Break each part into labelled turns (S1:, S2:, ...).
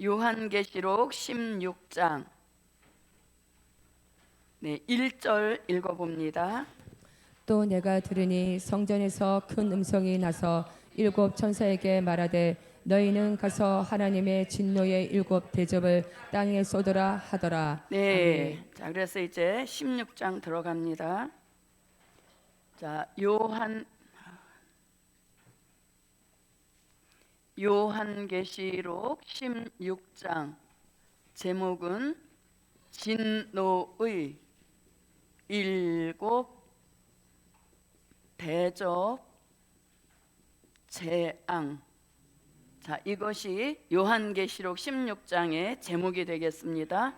S1: 요한계시록 16장 1절 읽어봅니다.
S2: 또 내가 들으니 성전에서 큰 음성이 나서 일곱 천사에게 말하되 너희는 가서 하나님의 진노의 일곱 대접을 땅에 쏟으라 하더라. 아멘.
S1: 자, 그래서 이제 16장 들어갑니다. 자, 요한계시록 16장 제목은 진노의 일곱 대접 재앙. 자, 이것이 요한계시록 16장의 제목이 되겠습니다.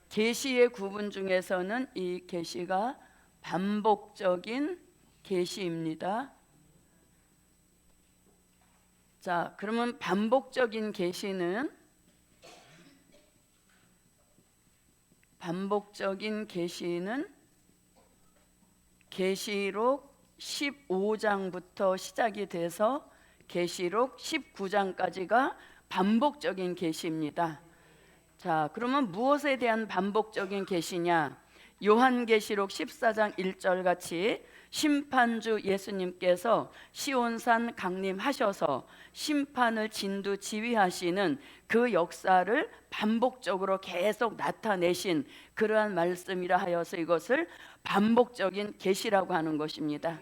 S1: 계시의 구분 중에서는 이 계시가 반복적인 계시입니다. 자, 그러면 반복적인 계시는 계시록 15장부터 시작이 돼서 계시록 19장까지가 반복적인 계시입니다. 자, 그러면 무엇에 대한 반복적인 계시냐? 요한계시록 14장 1절 같이 심판주 예수님께서 시온산 강림하셔서 심판을 진두지휘하시는 그 역사를 반복적으로 계속 나타내신 그러한 말씀이라 하여서 이것을 반복적인 계시라고 하는 것입니다.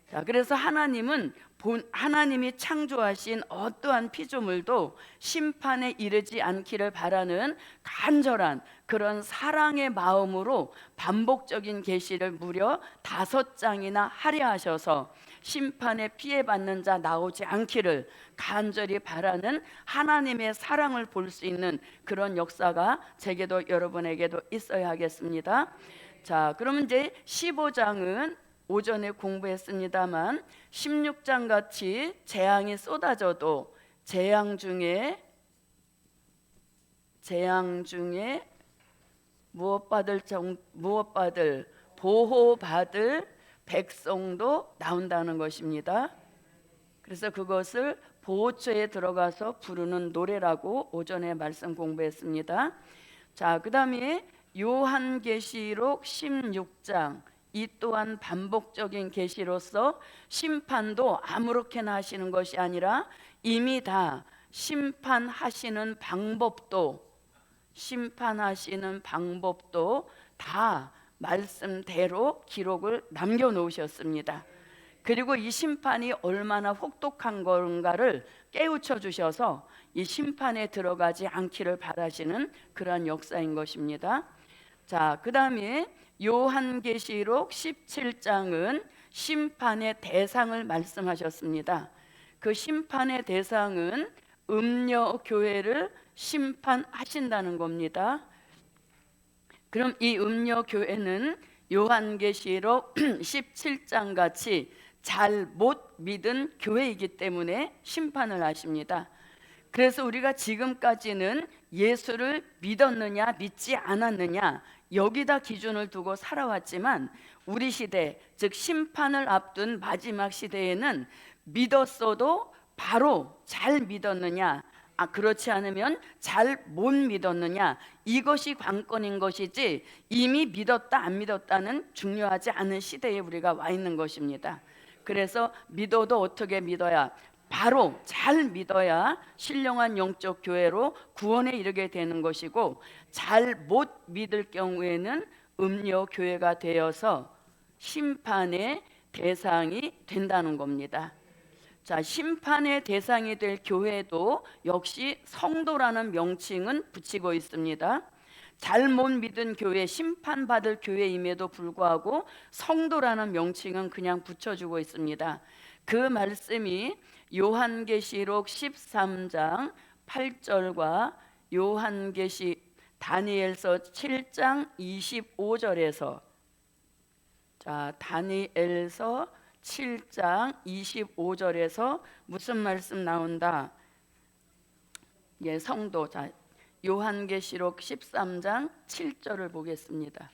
S1: 자, 그래서 하나님이 창조하신 어떠한 피조물도 심판에 이르지 않기를 바라는 간절한 그런 사랑의 마음으로 반복적인 계시를 무려 5장이나 할애하셔서 심판에 피해받는 자 나오지 않기를 간절히 바라는 하나님의 사랑을 볼 수 있는 그런 역사가 제게도 여러분에게도 있어야 하겠습니다. 자, 그러면 이제 15장은 오전에 공부했습니다만 16장 같이 재앙이 쏟아져도 재앙 중에 보호받을 백성도 나온다는 것입니다. 그래서 그것을 보호처에 들어가서 부르는 노래라고 오전에 말씀 공부했습니다. 자, 그 다음에 요한계시록 16장 이 또한 반복적인 계시로서 심판도 아무렇게나 하시는 것이 아니라 이미 다 심판하시는 방법도 다 말씀대로 기록을 남겨놓으셨습니다. 그리고 이 심판이 얼마나 혹독한 건가를 깨우쳐 주셔서 이 심판에 들어가지 않기를 바라시는 그러한 역사인 것입니다. 자, 그 다음에 요한계시록 17장은 심판의 대상을 말씀하셨습니다. 그 심판의 대상은 음녀교회를 심판하신다는 겁니다. 그럼 이 음녀교회는 요한계시록 17장 같이 잘 못 믿은 교회이기 때문에 심판을 하십니다. 그래서 우리가 지금까지는 예수를 믿었느냐 믿지 않았느냐 여기다 기준을 두고 살아왔지만 우리 시대, 즉 심판을 앞둔 마지막 시대에는 믿었어도 바로 잘 믿었느냐, 그렇지 않으면 잘 못 믿었느냐, 이것이 관건인 것이지 이미 믿었다 안 믿었다는 중요하지 않은 시대에 우리가 와 있는 것입니다. 그래서 믿어도 어떻게 믿어야, 바로 잘 믿어야 신령한 영적 교회로 구원에 이르게 되는 것이고, 잘 못 믿을 경우에는 음료 교회가 되어서 심판의 대상이 된다는 겁니다. 자, 심판의 대상이 될 교회도 역시 성도라는 명칭은 붙이고 있습니다. 잘못 믿은 교회, 심판받을 교회임에도 불구하고 성도라는 명칭은 그냥 붙여주고 있습니다. 그 말씀이 요한계시록 13장 8절과 다니엘서 7장 25절에서 다니엘서 7장 25절에서 무슨 말씀 나온다? 성도. 자, 요한계시록 13장 7절을 보겠습니다.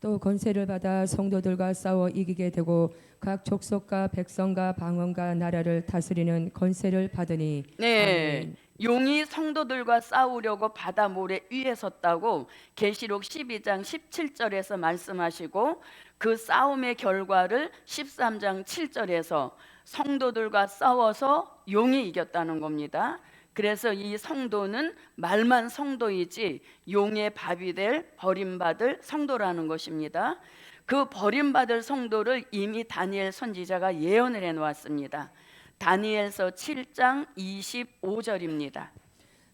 S2: 또 권세를 받아 성도들과 싸워 이기게 되고 각 족속과 백성과 방언과 나라를 다스리는 권세를 받으니.
S1: 네,
S2: 아멘.
S1: 용이 성도들과 싸우려고 바다 모래 위에 섰다고 계시록 12장 17절에서 말씀하시고, 그 싸움의 결과를 13장 7절에서 성도들과 싸워서 용이 이겼다는 겁니다. 그래서 이 성도는 말만 성도이지 용의 밥이 될 버림받을 성도라는 것입니다. 그 버림받을 성도를 이미 다니엘 선지자가 예언을 해놓았습니다. 다니엘서 7장 25절입니다.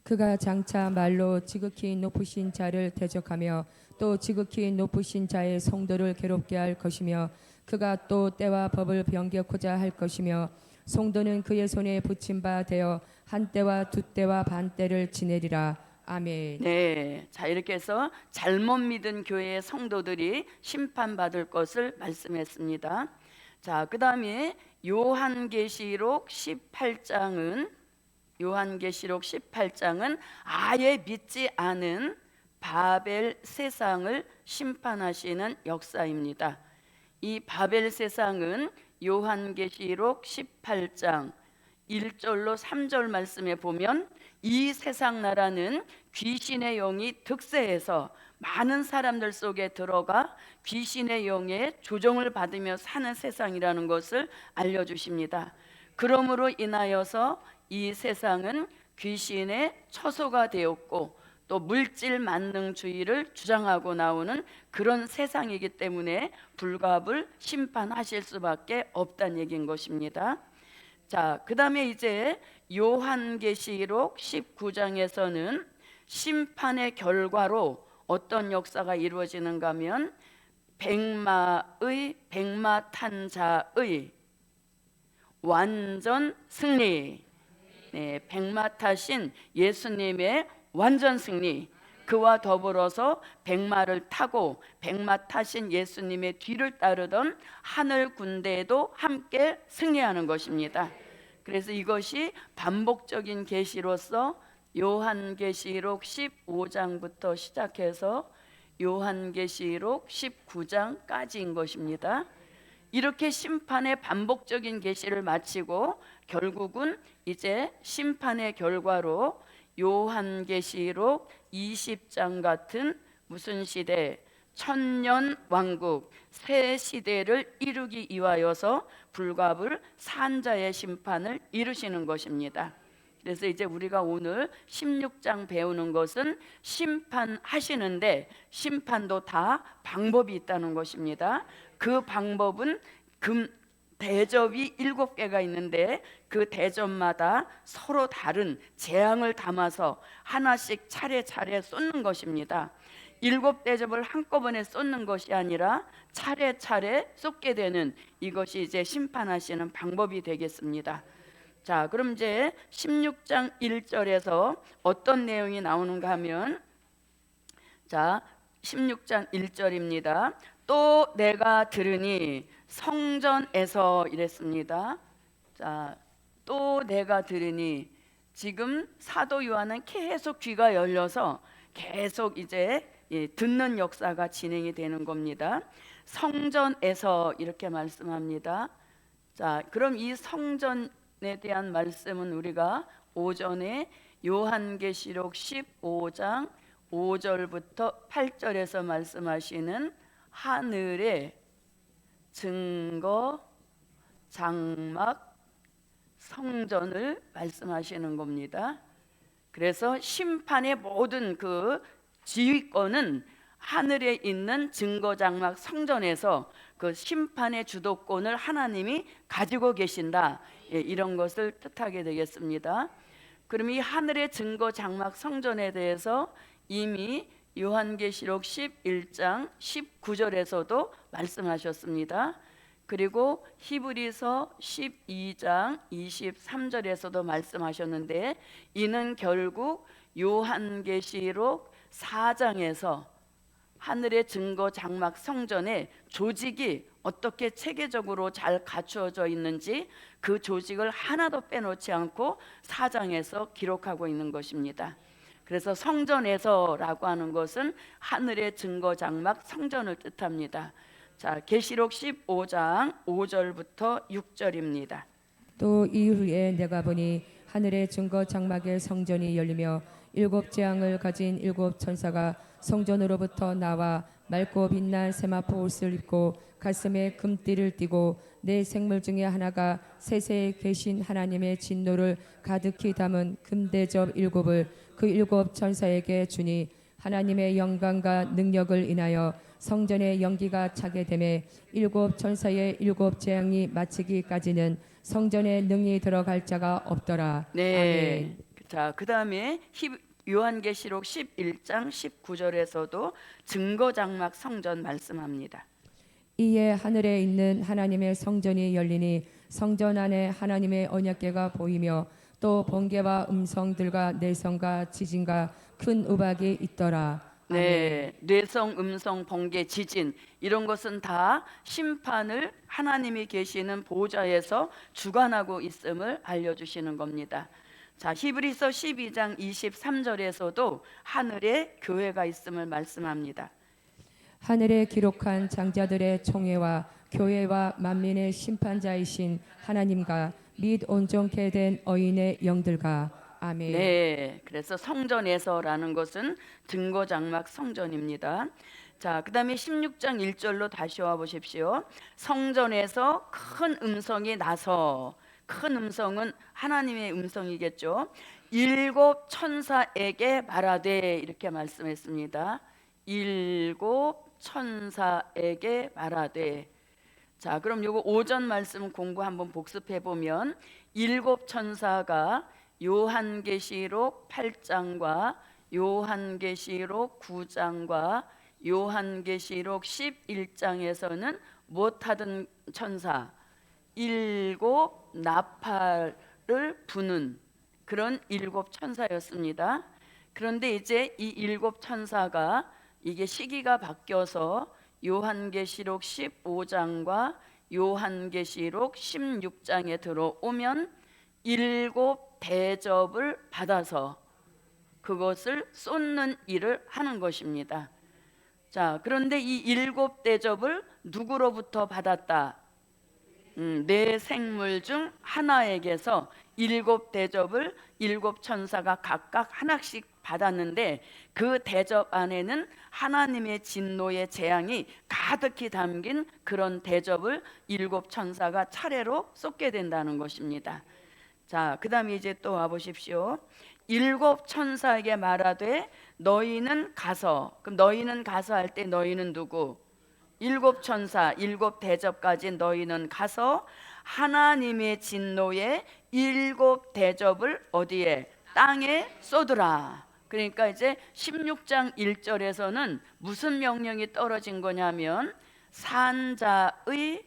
S2: 그가 장차 말로 지극히 높으신 자를 대적하며 또 지극히 높으신 자의 성도를 괴롭게 할 것이며 그가 또 때와 법을 변개코자 할 것이며 성도는 그의 손에 붙임 바 되어 한 때와 두 때와 반 때를 지내리라. 아멘.
S1: 네, 자 이렇게 해서 잘못 믿은 교회의 성도들이 심판받을 것을 말씀했습니다. 자, 그 다음에 요한계시록 18장은 아예 믿지 않은 바벨 세상을 심판하시는 역사입니다. 이 바벨 세상은 요한계시록 18장 1절로 3절 말씀에 보면 이 세상 나라는 귀신의 영이 득세해서 많은 사람들 속에 들어가 귀신의 영의 조종을 받으며 사는 세상이라는 것을 알려주십니다. 그러므로 인하여서 이 세상은 귀신의 처소가 되었고 또 물질 만능주의를 주장하고 나오는 그런 세상이기 때문에 불갑을 심판하실 수밖에 없다는 얘기인 것입니다. 자, 그 다음에 이제 요한계시록 19장에서는 심판의 결과로 어떤 역사가 이루어지는가 하면 백마탄자의 완전 승리, 네, 백마 타신 예수님의 완전 승리, 그와 더불어서 백마를 타고 백마 타신 예수님의 뒤를 따르던 하늘 군대도 함께 승리하는 것입니다. 그래서 이것이 반복적인 계시로서 요한계시록 15장부터 시작해서 요한계시록 19장까지인 것입니다. 이렇게 심판의 반복적인 계시를 마치고 결국은 이제 심판의 결과로 요한계시록 20장 같은 무슨 시대, 천년 왕국 새 시대를 이루기 위하여서 불갑을 산자의 심판을 이루시는 것입니다. 그래서 이제 우리가 오늘 16장 배우는 것은 심판하시는데 심판도 다 방법이 있다는 것입니다. 그 방법은 대접이 7개가 있는데 그 대접마다 서로 다른 재앙을 담아서 하나씩 차례차례 쏟는 것입니다. 7대접을 한꺼번에 쏟는 것이 아니라 차례차례 쏟게 되는 이것이 이제 심판하시는 방법이 되겠습니다. 자, 그럼 이제 16장 1절에서 어떤 내용이 나오는가 하면, 자, 16장 1절입니다. 또 내가 들으니 성전에서 이랬습니다. 자, 또 내가 들으니, 지금 사도 요한은 계속 귀가 열려서 계속 이제 듣는 역사가 진행이 되는 겁니다. 성전에서 이렇게 말씀합니다. 자, 그럼 이 성전에 대한 말씀은 우리가 오전에 요한계시록 15장 5절부터 8절에서 말씀하시는 하늘의 증거 장막 성전을 말씀하시는 겁니다. 그래서 심판의 모든 그 지휘권은 하늘에 있는 증거 장막 성전에서 그 심판의 주도권을 하나님이 가지고 계신다, 이런 것을 뜻하게 되겠습니다. 그럼 이 하늘의 증거 장막 성전에 대해서 이미 요한계시록 11장 19절에서도 말씀하셨습니다. 그리고 히브리서 12장 23절에서도 말씀하셨는데, 이는 결국 요한계시록 4장에서 하늘의 증거 장막 성전의 조직이 어떻게 체계적으로 잘 갖추어져 있는지 그 조직을 하나도 빼놓지 않고 4장에서 기록하고 있는 것입니다. 그래서 성전에서라고 하는 것은 하늘의 증거 장막 성전을 뜻합니다. 자, 계시록 15장 5절부터 6절입니다.
S2: 또 이후에 내가 보니 하늘의 증거 장막의 성전이 열리며 일곱 재앙을 가진 일곱 천사가 성전으로부터 나와 맑고 빛난 세마포 옷을 입고 가슴에 금띠를 띠고 네 생물 중에 하나가 세세에 계신 하나님의 진노를 가득히 담은 금대접 일곱을 그 일곱 천사에게 주니 하나님의 영광과 능력을 인하여 성전의 연기가 차게 되매 일곱 천사의 일곱 재앙이 마치기까지는 성전에 능히 들어갈 자가 없더라.
S1: 네.
S2: 아멘.
S1: 자, 그다음에 요한계시록 11장 19절에서도 증거 장막 성전 말씀합니다.
S2: 이에 하늘에 있는 하나님의 성전이 열리니 성전 안에 하나님의 언약궤가 보이며 또 번개와 음성들과 내성과 지진과 큰 우박이 있더라.
S1: 네, 뇌성, 음성, 번개, 지진 이런 것은 다 심판을 하나님이 계시는 보좌에서 주관하고 있음을 알려주시는 겁니다. 자, 히브리서 12장 23절에서도 하늘에 교회가 있음을 말씀합니다.
S2: 하늘에 기록한 장자들의 총회와 교회와 만민의 심판자이신 하나님과 및 온전케 된 어인의 영들과 아멘.
S1: 네, 그래서 성전에서라는 것은 증거 장막 성전입니다. 자, 그다음에 16장 1절로 다시 와 보십시오. 성전에서 큰 음성이 나서, 큰 음성은 하나님의 음성이겠죠. 일곱 천사에게 말하되 이렇게 말씀했습니다. 일곱 천사에게 말하되. 자, 그럼 요거 오전 말씀 공부 한번 복습해 보면 일곱 천사가 요한계시록 8장과 요한계시록 9장과 요한계시록 11장에서는 못하던 천사 일곱 나팔을 부는 그런 일곱 천사였습니다. 그런데 이제 이 일곱 천사가 이게 시기가 바뀌어서 요한계시록 15장과 요한계시록 16장에 들어오면 일곱 대접을 받아서 그것을 쏟는 일을 하는 것입니다. 자, 그런데 이 일곱 대접을 누구로부터 받았다? 네 생물 중 하나에게서 일곱 대접을 일곱 천사가 각각 하나씩 받았는데 그 대접 안에는 하나님의 진노의 재앙이 가득히 담긴 그런 대접을 일곱 천사가 차례로 쏟게 된다는 것입니다. 자, 그 다음에 이제 또 와보십시오. 일곱 천사에게 말하되 너희는 가서, 그럼 너희는 가서 할 때 너희는 누구? 일곱 천사, 일곱 대접 가진 너희는 가서 하나님의 진노의 일곱 대접을 어디에? 땅에 쏟으라. 그러니까 이제 16장 1절에서는 무슨 명령이 떨어진 거냐면 산자의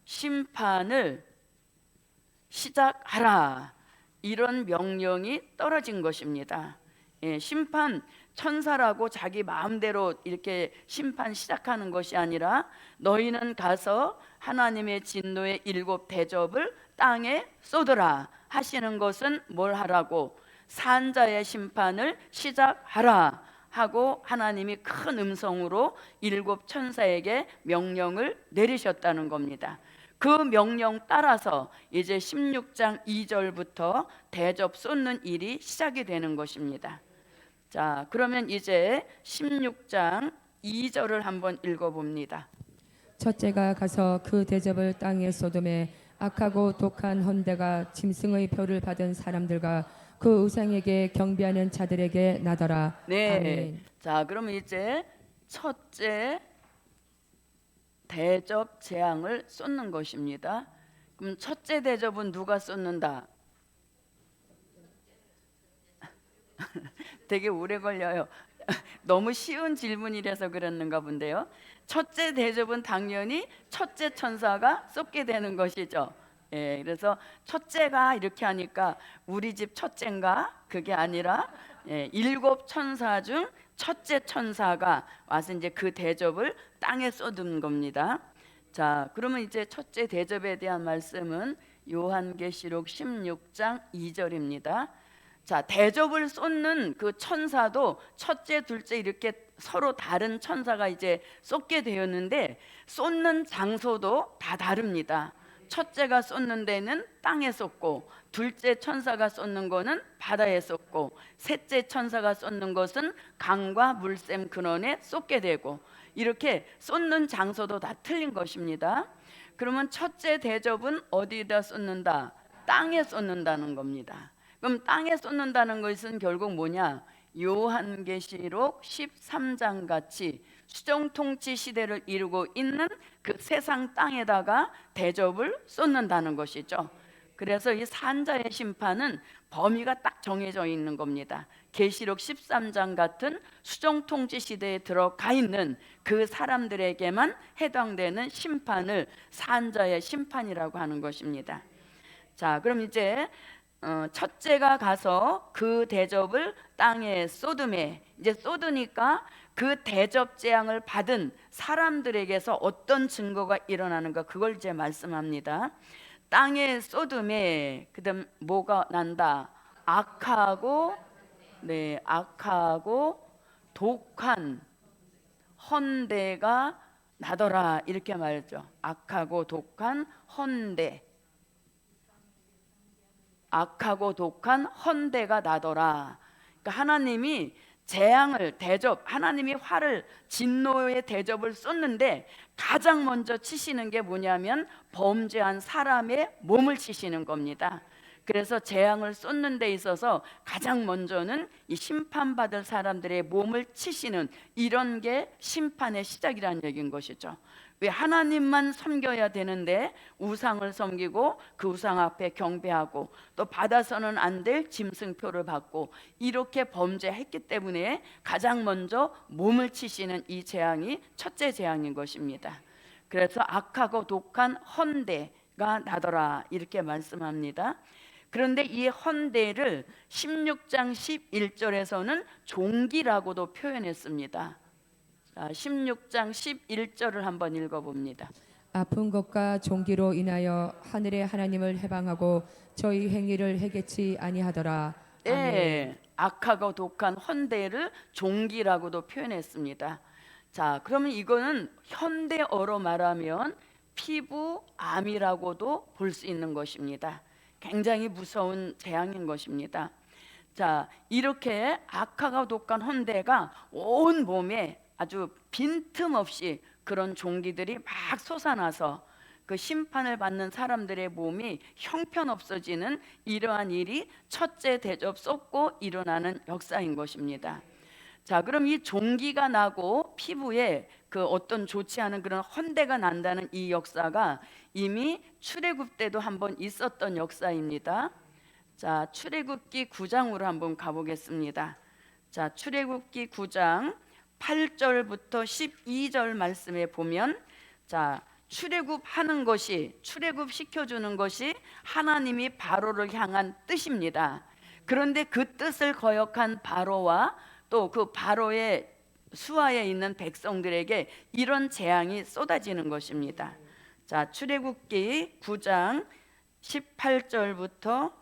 S1: 심판을 시작하라, 이런 명령이 떨어진 것입니다. 예, 심판 천사라고 자기 마음대로 이렇게 심판 시작하는 것이 아니라 너희는 가서 하나님의 진노의 일곱 대접을 땅에 쏟으라 하시는 것은 뭘 하라고? 산자의 심판을 시작하라 하고 하나님이 큰 음성으로 일곱 천사에게 명령을 내리셨다는 겁니다. 그 명령 따라서 이제 16장 2절부터 대접 쏟는 일이 시작이 되는 것입니다. 자, 그러면 이제 16장 2절을 한번 읽어봅니다.
S2: 첫째가 가서 그 대접을 땅에 쏟음에 악하고 독한 헌대가 짐승의 표를 받은 사람들과 그 우상에게 경배하는 자들에게 나더라.
S1: 네.
S2: 아멘.
S1: 자, 그러면 이제 첫째 대접 재앙을 쏟는 것입니다. 그럼 첫째 대접은 누가 쏟는다? 되게 오래 걸려요. 너무 쉬운 질문이라서 그랬는가 본데요. 첫째 대접은 당연히 첫째 천사가 쏟게 되는 것이죠. 예, 그래서 첫째가 이렇게 하니까 우리 집 첫째인가? 그게 아니라 일곱 천사 중 첫째 천사가 와서 이제 그 대접을 땅에 쏟은 겁니다. 자, 그러면 이제 첫째 대접에 대한 말씀은 요한계시록 16장 2절입니다. 자, 대접을 쏟는 그 천사도 첫째, 둘째 이렇게 서로 다른 천사가 이제 쏟게 되었는데 쏟는 장소도 다 다릅니다. 첫째가 쏟는 데는 땅에 쏟고, 둘째 천사가 쏟는 거는 바다에 쏟고, 셋째 천사가 쏟는 것은 강과 물샘 근원에 쏟게 되고, 이렇게 쏟는 장소도 다 틀린 것입니다. 그러면 첫째 대접은 어디다 쏟는다? 땅에 쏟는다는 겁니다. 그럼 땅에 쏟는다는 것은 결국 뭐냐? 요한계시록 13장 같이 수정통치 시대를 이루고 있는 그 세상 땅에다가 대접을 쏟는다는 것이죠. 그래서 이 산자의 심판은 범위가 딱 정해져 있는 겁니다. 계시록 13장 같은 수정통치 시대에 들어가 있는 그 사람들에게만 해당되는 심판을 산자의 심판이라고 하는 것입니다. 자, 그럼 이제 첫째가 가서 그 대접을 땅에 쏟음에, 이제 쏟으니까 그 대접 재앙을 받은 사람들에게서 어떤 증거가 일어나는가, 그걸 이제 말씀합니다. 땅에 쏟음에 그다음 뭐가 난다? 악하고 독한 헌대가 나더라, 이렇게 말했죠. 악하고 독한 헌대, 악하고 독한 헌대가 나더라. 그러니까 하나님이 재앙을 대접, 하나님이 화를, 진노의 대접을 쏟는데 가장 먼저 치시는 게 뭐냐면 범죄한 사람의 몸을 치시는 겁니다. 그래서 재앙을 쏟는 데 있어서 가장 먼저는 이 심판받을 사람들의 몸을 치시는, 이런 게 심판의 시작이라는 얘기인 것이죠. 왜 하나님만 섬겨야 되는데 우상을 섬기고 그 우상 앞에 경배하고 또 받아서는 안 될 짐승표를 받고 이렇게 범죄했기 때문에 가장 먼저 몸을 치시는 이 재앙이 첫째 재앙인 것입니다. 그래서 악하고 독한 헌대가 나더라, 이렇게 말씀합니다. 그런데 이 헌대를 16장 11절에서는 종기라고도 표현했습니다. 16장 11절을 한번 읽어봅니다.
S2: 아픈 것과 종기로 인하여 하늘의 하나님을 해방하고 저희 행위를 해겠지 아니하더라.
S1: 네, 악하고 독한 헌대를 종기라고도 표현했습니다. 자, 그러면 이거는 현대어로 말하면 피부암이라고도 볼 수 있는 것입니다. 굉장히 무서운 재앙인 것입니다. 자, 이렇게 악하고 독한 헌대가 온 몸에 아주 빈틈없이 그런 종기들이 막 솟아나서 그 심판을 받는 사람들의 몸이 형편없어지는 이러한 일이 첫째 대접 쏟고 일어나는 역사인 것입니다. 자, 그럼 이 종기가 나고 피부에 그 어떤 좋지 않은 그런 헌대가 난다는 이 역사가 이미 출애굽 때도 한번 있었던 역사입니다. 자, 출애굽기 9장으로 한번 가보겠습니다. 자, 출애굽기 9장 8절부터 12절 말씀에 보면, 자, 출애굽하는 것이, 출애굽 시켜주는 것이 하나님이 바로를 향한 뜻입니다. 그런데 그 뜻을 거역한 바로와 또 그 바로의 수하에 있는 백성들에게 이런 재앙이 쏟아지는 것입니다. 자, 출애굽기 9장 18절부터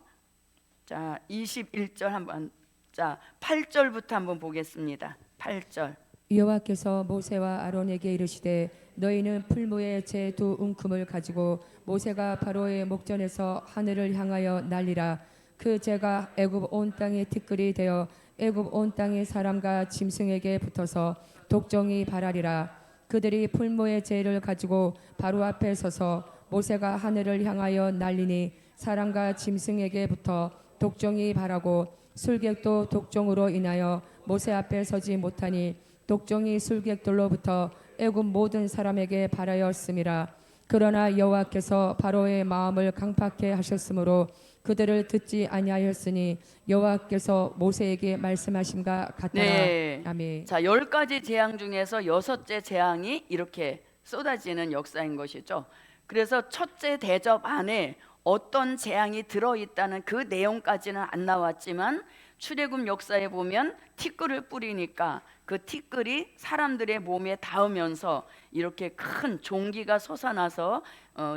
S1: 자 21절 한번, 자 8절부터 한번 보겠습니다. 8절.
S2: 여호와께서 모세와 아론에게 이르시되 너희는 풀무에 제 두 움큼을 가지고 모세가 바로의 목전에서 하늘을 향하여 날리라. 그 재가 애굽 온 땅에 티끌이 되어 애굽 온 땅의 사람과 짐승에게 붙어서 독종이 발하리라. 그들이 풀무의 재를 가지고 바로 앞에 서서 모세가 하늘을 향하여 날리니 사람과 짐승에게 붙어 독종이 발하고 술객도 독종으로 인하여 모세 앞에 서지 못하니 독종이 술객들로부터 애굽 모든 사람에게 발하였음이라. 그러나 여호와께서 바로의 마음을 강팍해 하셨으므로 그들을 듣지 아니하였으니 여호와께서 모세에게 말씀하심과 같더라.
S1: 네.
S2: 아멘.
S1: 자, 10가지 재앙 중에서 여섯째 재앙이 이렇게 쏟아지는 역사인 것이죠. 그래서 첫째 대접 안에 어떤 재앙이 들어있다는 그 내용까지는 안 나왔지만 출애굽 역사에 보면 티끌을 뿌리니까 그 티끌이 사람들의 몸에 닿으면서 이렇게 큰 종기가 솟아나서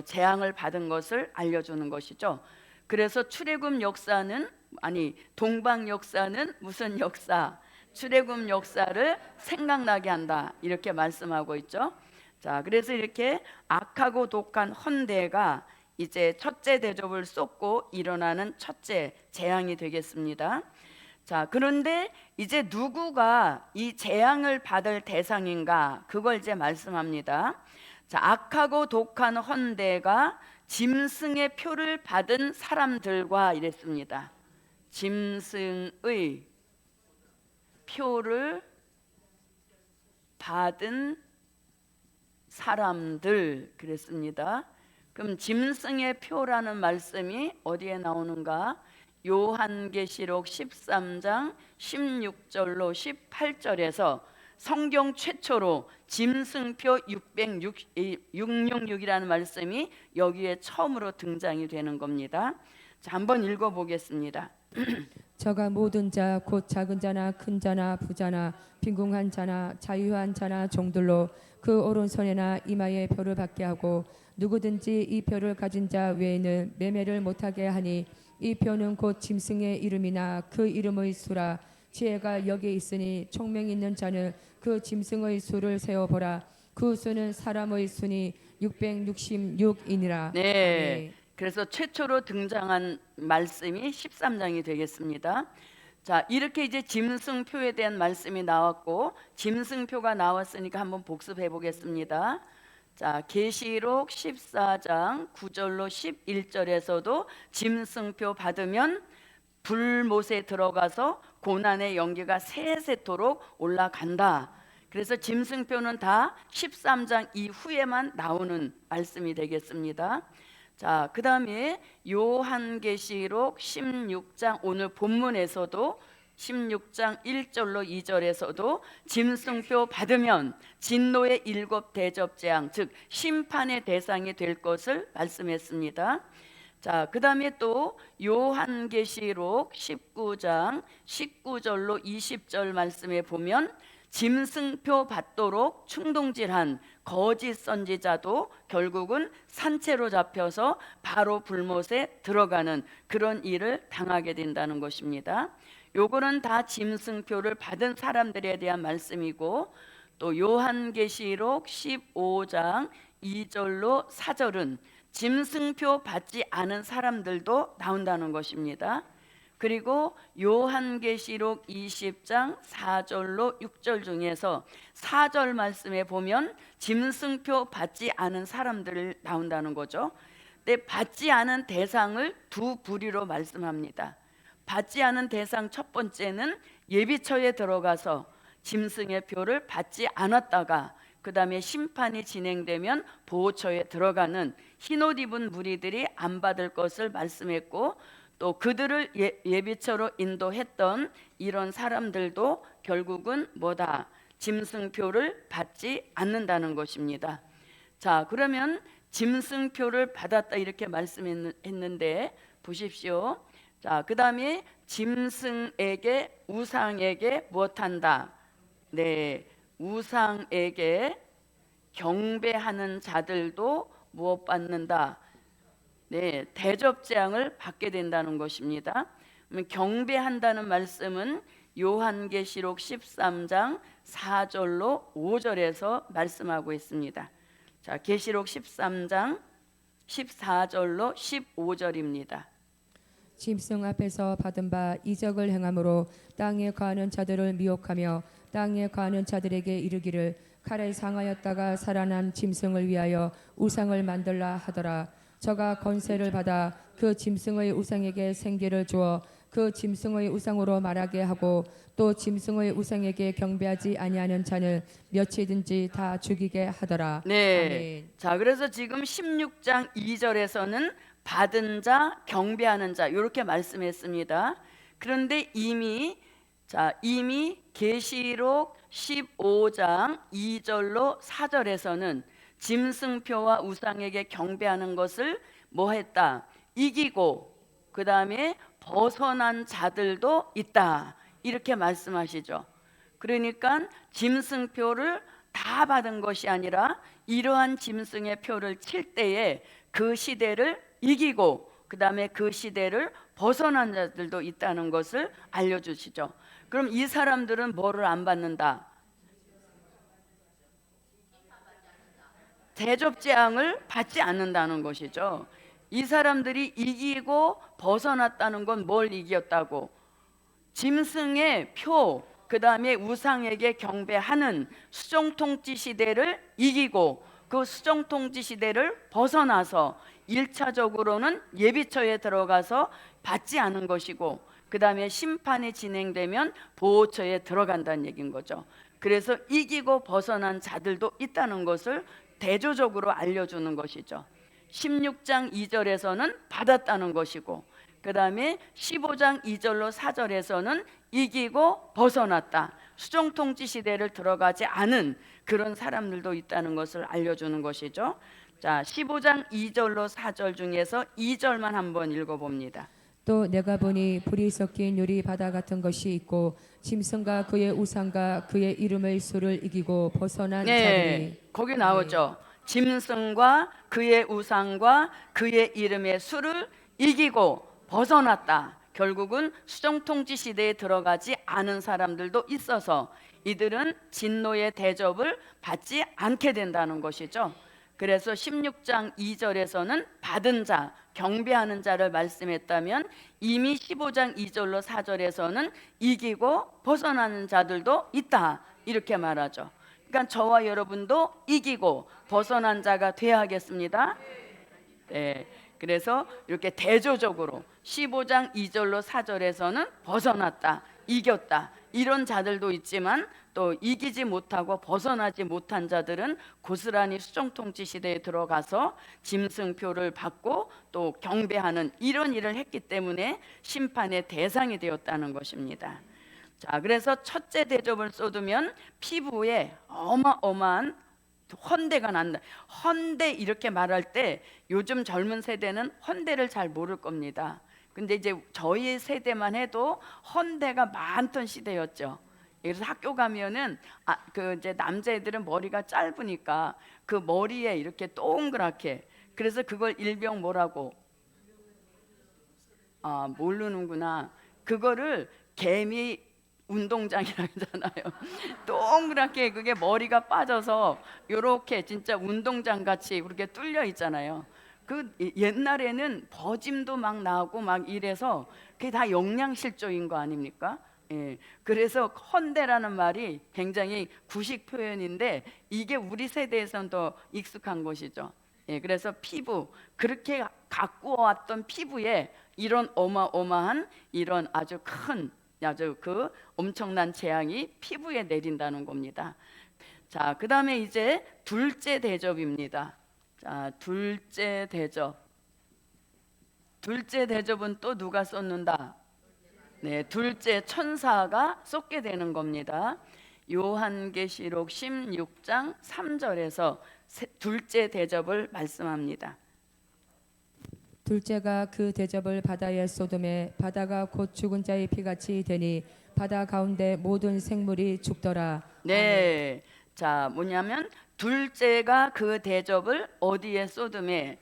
S1: 재앙을 받은 것을 알려주는 것이죠. 그래서 출애굽 역사는 동방 역사는 무슨 역사? 출애굽 역사를 생각나게 한다 이렇게 말씀하고 있죠. 자, 그래서 이렇게 악하고 독한 헌대가 이제 첫째 대접을 쏟고 일어나는 첫째 재앙이 되겠습니다. 자, 그런데 이제 누구가 이 재앙을 받을 대상인가? 그걸 이제 말씀합니다. 자, 악하고 독한 헌대가 짐승의 표를 받은 사람들과 이랬습니다. 짐승의 표를 받은 사람들 그랬습니다. 그럼 짐승의 표라는 말씀이 어디에 나오는가? 요한계시록 13장 16절로 18절에서 성경 최초로 짐승표 666이라는 말씀이 여기에 처음으로 등장이 되는 겁니다. 자, 한번 읽어보겠습니다.
S2: 저가 모든 자 곧 작은 자나 큰 자나 부자나 빈궁한 자나 자유한 자나 종들로 그 오른손에나 이마에 표를 받게 하고 누구든지 이 표를 가진 자 외에는 매매를 못하게 하니 이 표는 곧 짐승의 이름이나 그 이름의 수라. 지혜가 여기 있으니 총명 있는 자는 그 짐승의 수를 세어보라. 그 수는 사람의 수니 666이니라.
S1: 네. 그래서 최초로 등장한 말씀이 13장이 되겠습니다. 자, 이렇게 이제 짐승표에 대한 말씀이 나왔고 짐승표가 나왔으니까 한번 복습해 보겠습니다. 자, 계시록 14장 9절로 11절에서도 짐승표 받으면 불못에 들어가서 고난의 연기가 세세토록 올라간다. 그래서 짐승표는 다 13장 이후에만 나오는 말씀이 되겠습니다. 자, 그 다음에 요한계시록 16장 오늘 본문에서도 16장 1절로 2절에서도 짐승표 받으면 진노의 7 대접재앙 즉 심판의 대상이 될 것을 말씀했습니다. 자, 그 다음에 또 요한계시록 19장 19절로 20절 말씀에 보면 짐승표 받도록 충동질한 거짓 선지자도 결국은 산채로 잡혀서 바로 불못에 들어가는 그런 일을 당하게 된다는 것입니다. 요거는 다 짐승표를 받은 사람들에 대한 말씀이고 또 요한계시록 15장 2절로 4절은 짐승표 받지 않은 사람들도 나온다는 것입니다. 그리고 요한계시록 20장 4절로 6절 중에서 4절 말씀에 보면 짐승표 받지 않은 사람들을 나온다는 거죠. 근데 받지 않은 대상을 두 부류로 말씀합니다. 받지 않은 대상 첫 번째는 예비처에 들어가서 짐승의 표를 받지 않았다가 그 다음에 심판이 진행되면 보호처에 들어가는 흰옷 입은 무리들이 안 받을 것을 말씀했고 또 그들을 예비처로 인도했던 이런 사람들도 결국은 뭐다? 짐승표를 받지 않는다는 것입니다. 자, 그러면 짐승표를 받았다 이렇게 말씀했는데 보십시오. 자, 그 다음에 짐승에게 우상에게 무엇한다? 네, 우상에게 경배하는 자들도 무엇 받는다? 네, 대접재앙을 받게 된다는 것입니다. 경배한다는 말씀은 요한계시록 13장 4절로 5절에서 말씀하고 있습니다. 자, 계시록 13장 14절로 15절입니다.
S2: 짐승 앞에서 받은 바 이적을 행함으로 땅에 거하는 자들을 미혹하며 땅에 거하는 자들에게 이르기를 칼에 상하였다가 살아난 짐승을 위하여 우상을 만들라 하더라. 저가 권세를 받아 그 짐승의 우상에게 생기를 주어 그 짐승의 우상으로 말하게 하고 또 짐승의 우상에게 경배하지 아니하는 자는 몇이든지 다 죽이게 하더라.
S1: 네.
S2: 아멘.
S1: 자, 그래서 지금 16장 2절에서는 받은 자, 경배하는 자 이렇게 말씀했습니다. 그런데 이미 계시록 15장 2절로 4절에서는 짐승표와 우상에게 경배하는 것을 뭐 했다? 이기고 그 다음에 벗어난 자들도 있다 이렇게 말씀하시죠. 그러니까 짐승표를 다 받은 것이 아니라 이러한 짐승의 표를 칠 때에 그 시대를 이기고 그다음에 그 시대를 벗어난 자들도 있다는 것을 알려주시죠. 그럼 이 사람들은 뭐를 안 받는다? 대접 재앙을 받지 않는다는 것이죠. 이 사람들이 이기고 벗어났다는 건 뭘 이겼다고? 짐승의 표, 그 다음에 우상에게 경배하는 수정통치 시대를 이기고 그 수정통치 시대를 벗어나서 1차적으로는 예비처에 들어가서 받지 않은 것이고, 그 다음에 심판이 진행되면 보호처에 들어간다는 얘기인 거죠. 그래서 이기고 벗어난 자들도 있다는 것을 대조적으로 알려주는 것이죠. 16장 2절에서는 받았다는 것이고, 그 다음에 15장 2절로 4절에서는 이기고 벗어났다, 수정통치 시대를 들어가지 않은 그런 사람들도 있다는 것을 알려주는 것이죠. 자, 15장 2절로 4절 중에서 2절만 한번 읽어봅니다.
S2: 또 내가 보니 불이 섞인 유리 바다 같은 것이 있고 짐승과 그의 우상과 그의 이름의 수를 이기고 벗어난 자들이.
S1: 거기 나오죠. 짐승과 그의 우상과 그의 이름의 수를 이기고 벗어났다. 결국은 수정통치 시대에 들어가지 않은 사람들도 있어서 이들은 진노의 대접을 받지 않게 된다는 것이죠. 그래서 16장 2절에서는 받은 자, 경배하는 자를 말씀했다면 이미 15장 2절로 4절에서는 이기고 벗어나는 자들도 있다, 이렇게 말하죠. 그러니까 저와 여러분도 이기고 벗어난 자가 되어야겠습니다. 네, 그래서 이렇게 대조적으로 15장 2절로 4절에서는 벗어났다, 이겼다, 이런 자들도 있지만 또 이기지 못하고 벗어나지 못한 자들은 고스란히 수정통치 시대에 들어가서 짐승표를 받고 또 경배하는 이런 일을 했기 때문에 심판의 대상이 되었다는 것입니다. 자, 그래서 첫째 대접을 쏟으면 피부에 어마어마한 헌대가 난다. 헌대 이렇게 말할 때 요즘 젊은 세대는 헌대를 잘 모를 겁니다. 근데 이제 저희 세대만 해도 헌대가 많던 시대였죠. 그래서 학교 가면은 그 이제 남자애들은 머리가 짧으니까 그 머리에 이렇게 동그랗게, 그래서 그걸 일명 뭐라고? 모르는구나. 그거를 개미 운동장이라고 하잖아요. 동그랗게 그게 머리가 빠져서 요렇게 진짜 운동장 같이 그렇게 뚫려 있잖아요. 그 옛날에는 버짐도 막 나고 막 이래서 그게 다 영양실조인 거 아닙니까? 예. 그래서 헌대라는 말이 굉장히 구식 표현인데 이게 우리 세대에서는 더 익숙한 것이죠. 예. 그래서 피부, 그렇게 갖고 왔던 피부에 이런 어마어마한 이런 아주 그 엄청난 재앙이 피부에 내린다는 겁니다. 자, 그 다음에 이제 둘째 대접입니다. 자, 둘째 대접. 둘째 대접은 또 누가 쏟는다? 네, 둘째 천사가 쏟게 되는 겁니다. 요한계시록 16장 3절에서 둘째 대접을 말씀합니다.
S2: 둘째가 그 대접을 바다에 쏟음에 바다가 곧 죽은 자의 피같이 되니 바다 가운데 모든 생물이 죽더라.
S1: 네, 자, 뭐냐면 둘째가 그 대접을 어디에 쏟음에?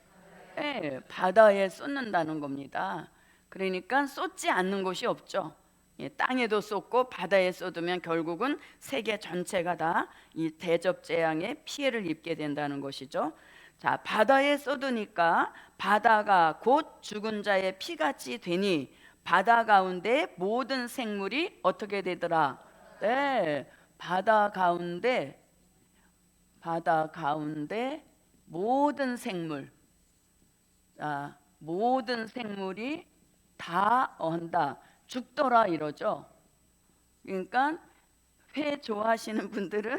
S1: 네, 바다에 쏟는다는 겁니다. 그러니까 쏟지 않는 곳이 없죠. 예, 땅에도 쏟고 바다에 쏟으면 결국은 세계 전체가 다 이 대접 재앙에 피해를 입게 된다는 것이죠. 자, 바다에 쏟으니까 바다가 곧 죽은 자의 피같이 되니 바다 가운데 모든 생물이 어떻게 되더라? 네, 바다 가운데 모든 생물, 모든 생물이 다 한다, 죽더라 이러죠. 그러니까 회 좋아하시는 분들은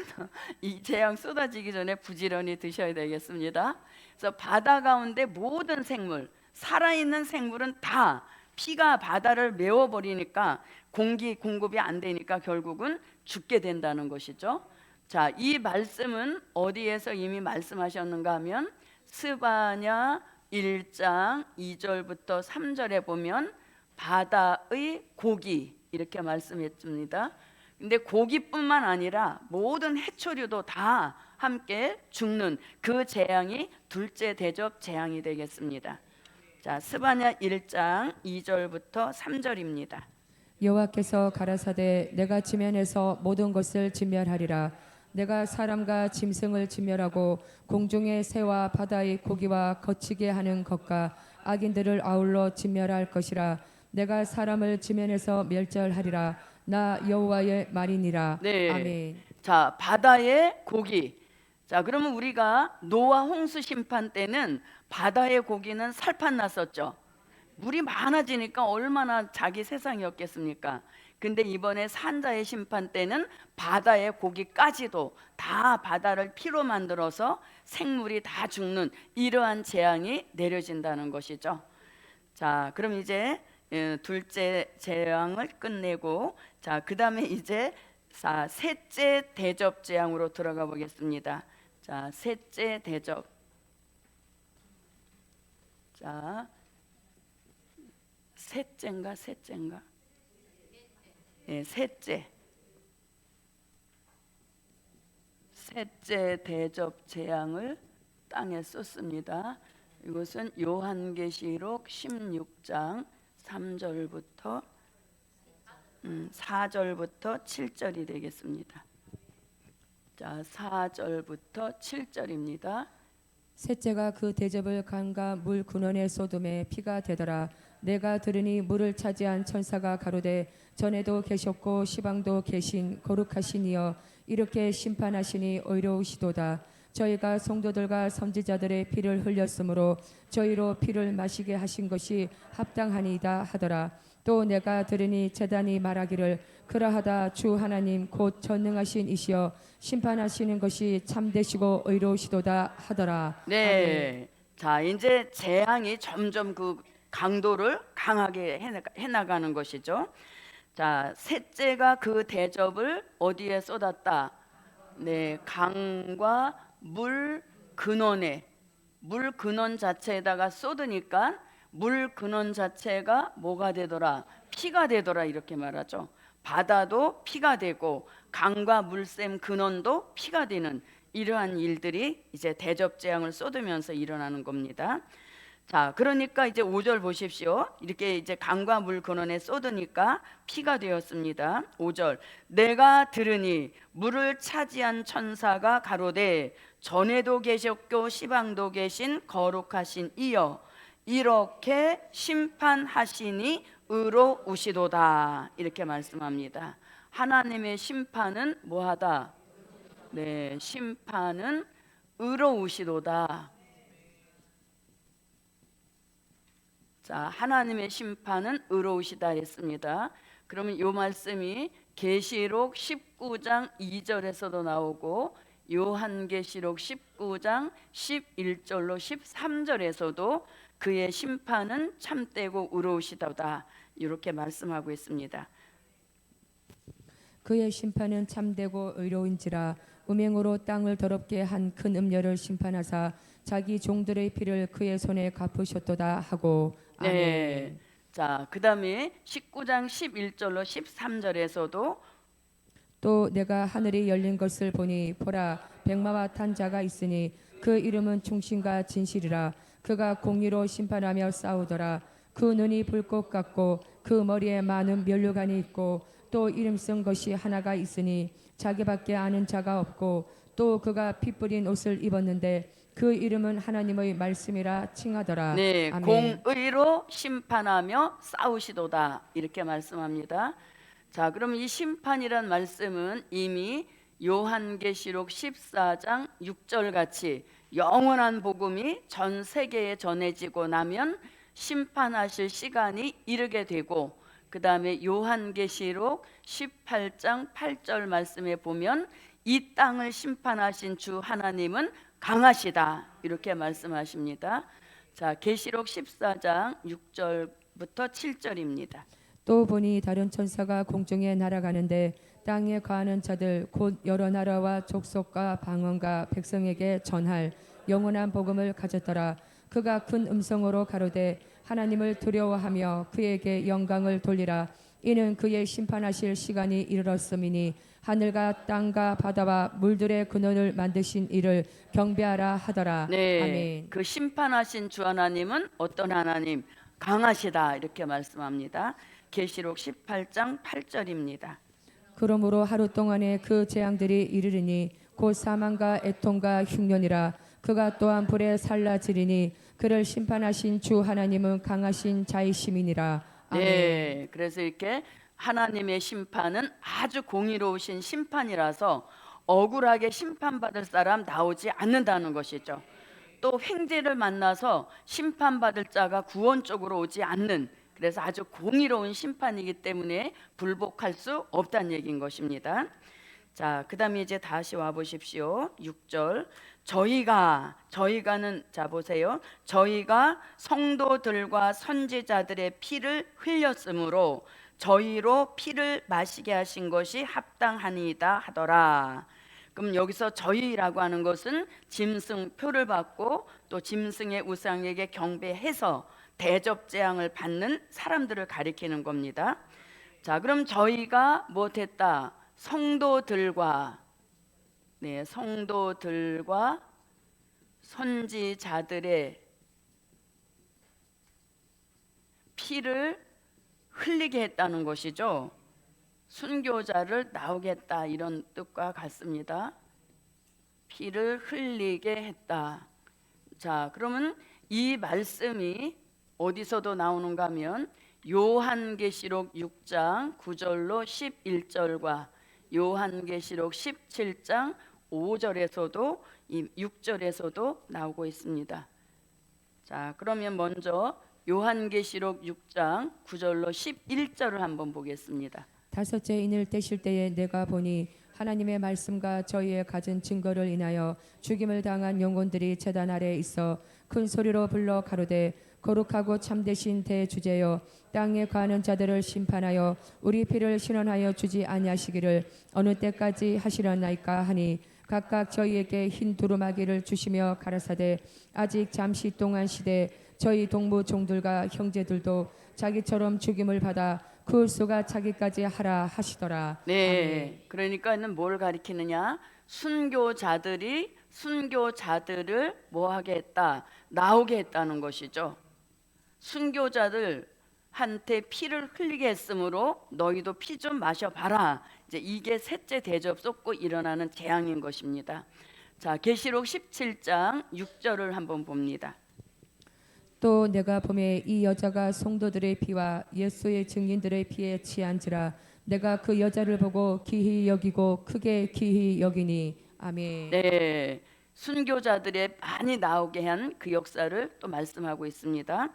S1: 이 재앙 쏟아지기 전에 부지런히 드셔야 되겠습니다. 그래서 바다 가운데 모든 생물, 살아있는 생물은 다 피가 바다를 메워버리니까 공기 공급이 안 되니까 결국은 죽게 된다는 것이죠. 자, 이 말씀은 어디에서 이미 말씀하셨는가 하면 스바냐 1장 2절부터 3절에 보면 바다의 고기 이렇게 말씀했습니다. 근데 고기뿐만 아니라 모든 해초류도 다 함께 죽는 그 재앙이 둘째 대접 재앙이 되겠습니다. 자, 스바냐 1장 2절부터 3절입니다.
S2: 여호와께서 가라사대 내가 지면에서 모든 것을 진멸하리라. 내가 사람과 짐승을 진멸하고 공중의 새와 바다의 고기와 거치게 하는 것과 악인들을 아울러 진멸할 것이라. 내가 사람을 지면에서 멸절하리라. 나 여호와의 말이니라.
S1: 네.
S2: 아멘.
S1: 자, 바다의 고기. 자, 그러면 우리가 노아 홍수 심판 때는 바다의 고기는 살판 났었죠. 물이 많아지니까 얼마나 자기 세상이었겠습니까? 근데 이번에 산자의 심판 때는 바다의 고기까지도 다 바다를 피로 만들어서 생물이 다 죽는 이러한 재앙이 내려진다는 것이죠. 자, 그럼 이제 둘째 재앙을 끝내고, 자, 그 다음에 이제 셋째 대접 재앙으로 들어가 보겠습니다. 자, 셋째 대접. 자, 셋째인가? 예, 셋째 대접 재앙을 땅에 쏟습니다. 이것은 요한계시록 16장 3절부터 4절부터 7절이 되겠습니다. 자, 4절부터 7절입니다.
S2: 셋째가 그 대접을 강과 물 근원에 쏟음에 피가 되더라. 내가 들으니 물을 차지한 천사가 가로되 전에도 계셨고 시방도 계신 거룩하신 이여 이렇게 심판하시니 의로우시도다. 저희가 성도들과 선지자들의 피를 흘렸으므로 저희로 피를 마시게 하신 것이 합당하니이다 하더라. 또 내가 들으니 제단이 말하기를 그러하다 주 하나님 곧 전능하신 이시여 심판하시는 것이 참되시고 의로우시도다 하더라.
S1: 네. 자, 이제 재앙이 점점 그 강도를 강하게 해나가는 것이죠. 자, 셋째가 그 대접을 어디에 쏟았다? 네, 강과 물 근원에, 물 근원 자체에다가 쏟으니까 물 근원 자체가 뭐가 되더라? 피가 되더라, 이렇게 말하죠. 바다도 피가 되고 강과 물샘 근원도 피가 되는 이러한 일들이 이제 대접 재앙을 쏟으면서 일어나는 겁니다. 자, 그러니까 이제 5절 보십시오. 이렇게 이제 강과 물 근원에 쏟으니까 피가 되었습니다. 5절. 내가 들으니 물을 차지한 천사가 가로되 전에도 계셨고 시방도 계신 거룩하신 이여 이렇게 심판하시니 의로우시도다. 이렇게 말씀합니다. 하나님의 심판은 뭐하다? 네, 심판은 의로우시도다. 자, 하나님의 심판은 의로우시다 했습니다. 그러면 이 말씀이 계시록 19장 2절에서도 나오고 요한계시록 19장 11절로 13절에서도 그의 심판은 참되고 의로우시도다 이렇게 말씀하고 있습니다.
S2: 그의 심판은 참되고 의로운지라 음행으로 땅을 더럽게 한 큰 음녀를 심판하사 자기 종들의 피를 그의 손에 갚으셨도다 하고. 아멘.
S1: 네. 자, 그다음에 19장 11절로 13절에서도
S2: 또 내가 하늘이 열린 것을 보니 보라 백마와 탄 자가 있으니 그 이름은 충신과 진실이라. 그가 공의로 심판하며 싸우더라. 그 눈이 불꽃 같고 그 머리에 많은 면류관이 있고 또 이름 쓴 것이 하나가 있으니 자기밖에 아는 자가 없고 또 그가 피 뿌린 옷을 입었는데 그 이름은 하나님의 말씀이라 칭하더라.
S1: 네,
S2: 아멘.
S1: 공의로 심판하며 싸우시도다 이렇게 말씀합니다. 자, 그럼 이 심판이란 말씀은 이미 요한계시록 14장 6절 같이 영원한 복음이 전 세계에 전해지고 나면 심판하실 시간이 이르게 되고, 그 다음에 요한계시록 18장 8절 말씀에 보면 이 땅을 심판하신 주 하나님은 강하시다 이렇게 말씀하십니다. 자, 계시록 14장 6절부터 7절입니다.
S2: 또 보니 다른 천사가 공중에 날아가는데 땅에 거하는 자들 곧 여러 나라와 족속과 방언과 백성에게 전할 영원한 복음을 가졌더라. 그가 큰 음성으로 가로되 하나님을 두려워하며 그에게 영광을 돌리라. 이는 그의 심판하실 시간이 이르렀음이니 하늘과 땅과 바다와 물들의 근원을 만드신 이를 경배하라 하더라.
S1: 네,
S2: 아멘.
S1: 그 심판하신 주 하나님은 어떤 하나님? 강하시다 이렇게 말씀합니다. 계시록 18장 8절입니다.
S2: 그러므로 하루 동안에 그 재앙들이 이르리니 곧 사망과 애통과 흉년이라. 그가 또한 불에 살라지리니 그를 심판하신 주 하나님은 강하신 자이심이니라. 아멘.
S1: 네, 그래서 이렇게 하나님의 심판은 아주 공의로우신 심판이라서 억울하게 심판받을 사람 나오지 않는다는 것이죠. 또 횡재를 만나서 심판받을 자가 구원 쪽으로 오지 않는, 그래서 아주 공의로운 심판이기 때문에 불복할 수 없다는 얘기인 것입니다. 자, 그다음에 이제 다시 와 보십시오. 6절. 저희가는 자 보세요. 저희가 성도들과 선지자들의 피를 흘렸으므로 저희로 피를 마시게 하신 것이 합당하니이다 하더라. 그럼 여기서 저희라고 하는 것은 짐승표를 받고 또 짐승의 우상에게 경배해서 대접 재앙을 받는 사람들을 가리키는 겁니다. 자, 그럼 저희가 못했다. 성도들과 선지자들의 피를 흘리게 했다는 것이죠. 순교자를 나오겠다 이런 뜻과 같습니다. 피를 흘리게 했다. 자, 그러면 이 말씀이 어디서도 나오는가 하면 요한계시록 6장 9절로 11절과 요한계시록 17장 5절에서도 이 6절에서도 나오고 있습니다. 자, 그러면 먼저 요한계시록 6장 9절로 11절을 한번 보겠습니다.
S2: 다섯째 인을 떼실 때에 내가 보니 하나님의 말씀과 저희의 가진 증거를 인하여 죽임을 당한 영혼들이 제단 아래에 있어 큰 소리로 불러 가로되 거룩하고 참되신 대주제여 땅에 거하는 자들을 심판하여 우리 피를 신원하여 주지 아니하시기를 어느 때까지 하시려나이까 하니 각각 저희에게 흰 두루마기를 주시며 가라사대 아직 잠시 동안 시대 저희 동무 종들과 형제들도 자기처럼 죽임을 받아 그 수가 차기까지 하라 하시더라.
S1: 네, 그러니까는 뭘 가리키느냐? 순교자들을 뭐 하게 했다? 나오게 했다는 것이죠. 순교자들한테 피를 흘리게 했으므로 너희도 피 좀 마셔봐라. 이제 이게 셋째 대접 쏟고 일어나는 재앙인 것입니다. 자, 계시록 17장 6절을 한번 봅니다.
S2: 또 내가 보매 이 여자가 성도들의 피와 예수의 증인들의 피에 취한지라 내가 그 여자를 보고 기히 여기고 크게 기히 여기니 아멘.
S1: 네, 순교자들의 많이 나오게 한 그 역사를 또 말씀하고 있습니다.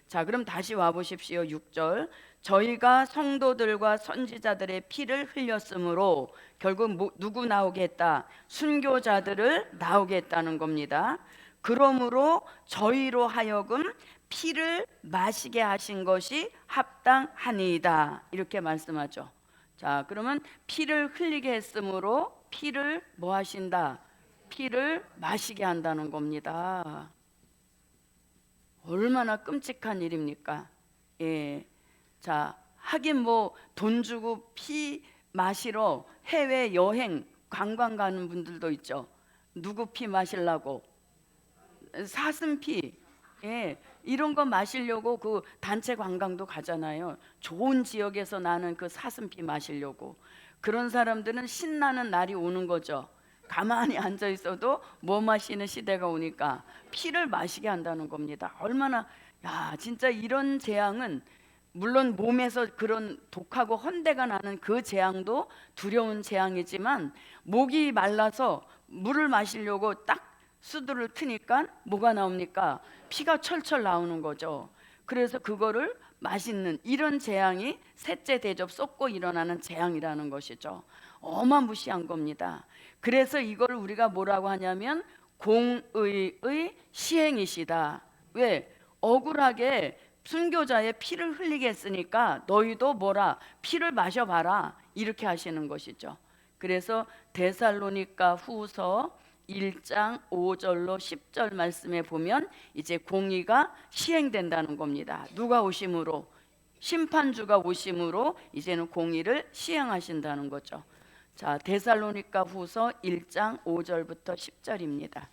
S1: 자, 그럼 다시 와 보십시오. 6절. 저희가 성도들과 선지자들의 피를 흘렸으므로 결국 누구 나오게 했다? 순교자들을 나오게 했다는 겁니다. 그러므로 저희로 하여금 피를 마시게 하신 것이 합당하니이다. 이렇게 말씀하죠. 자, 그러면 피를 흘리게 했으므로 피를 뭐 하신다? 피를 마시게 한다는 겁니다. 얼마나 끔찍한 일입니까? 예. 자, 하긴 뭐 돈 주고 피 마시러 해외 여행 관광 가는 분들도 있죠. 누구 피 마시려고? 사슴피. 예. 이런 거 마시려고 그 단체 관광도 가잖아요. 좋은 지역에서 나는 그 사슴피 마시려고. 그런 사람들은 신나는 날이 오는 거죠. 가만히 앉아 있어도 뭐 마시는 시대가 오니까 피를 마시게 한다는 겁니다. 얼마나, 야, 진짜 이런 재앙은 물론 몸에서 그런 독하고 헌대가 나는 그 재앙도 두려운 재앙이지만 목이 말라서 물을 마시려고 딱 수두를 트니까 뭐가 나옵니까? 피가 철철 나오는 거죠. 그래서 그거를 맛있는 이런 재앙이 셋째 대접 쏟고 일어나는 재앙이라는 것이죠. 어마무시한 겁니다. 그래서 이걸 우리가 뭐라고 하냐면 공의의 시행이시다. 왜? 억울하게 순교자의 피를 흘리게 했으니까 너희도 뭐라? 피를 마셔봐라. 이렇게 하시는 것이죠. 그래서 데살로니가 후서 1장 5절로 10절 말씀에 보면 이제 공의가 시행된다는 겁니다. 누가 오심으로? 심판주가 오심으로 이제는 공의를 시행하신다는 거죠. 자, 데살로니가 후서 1장 5절부터 10절입니다.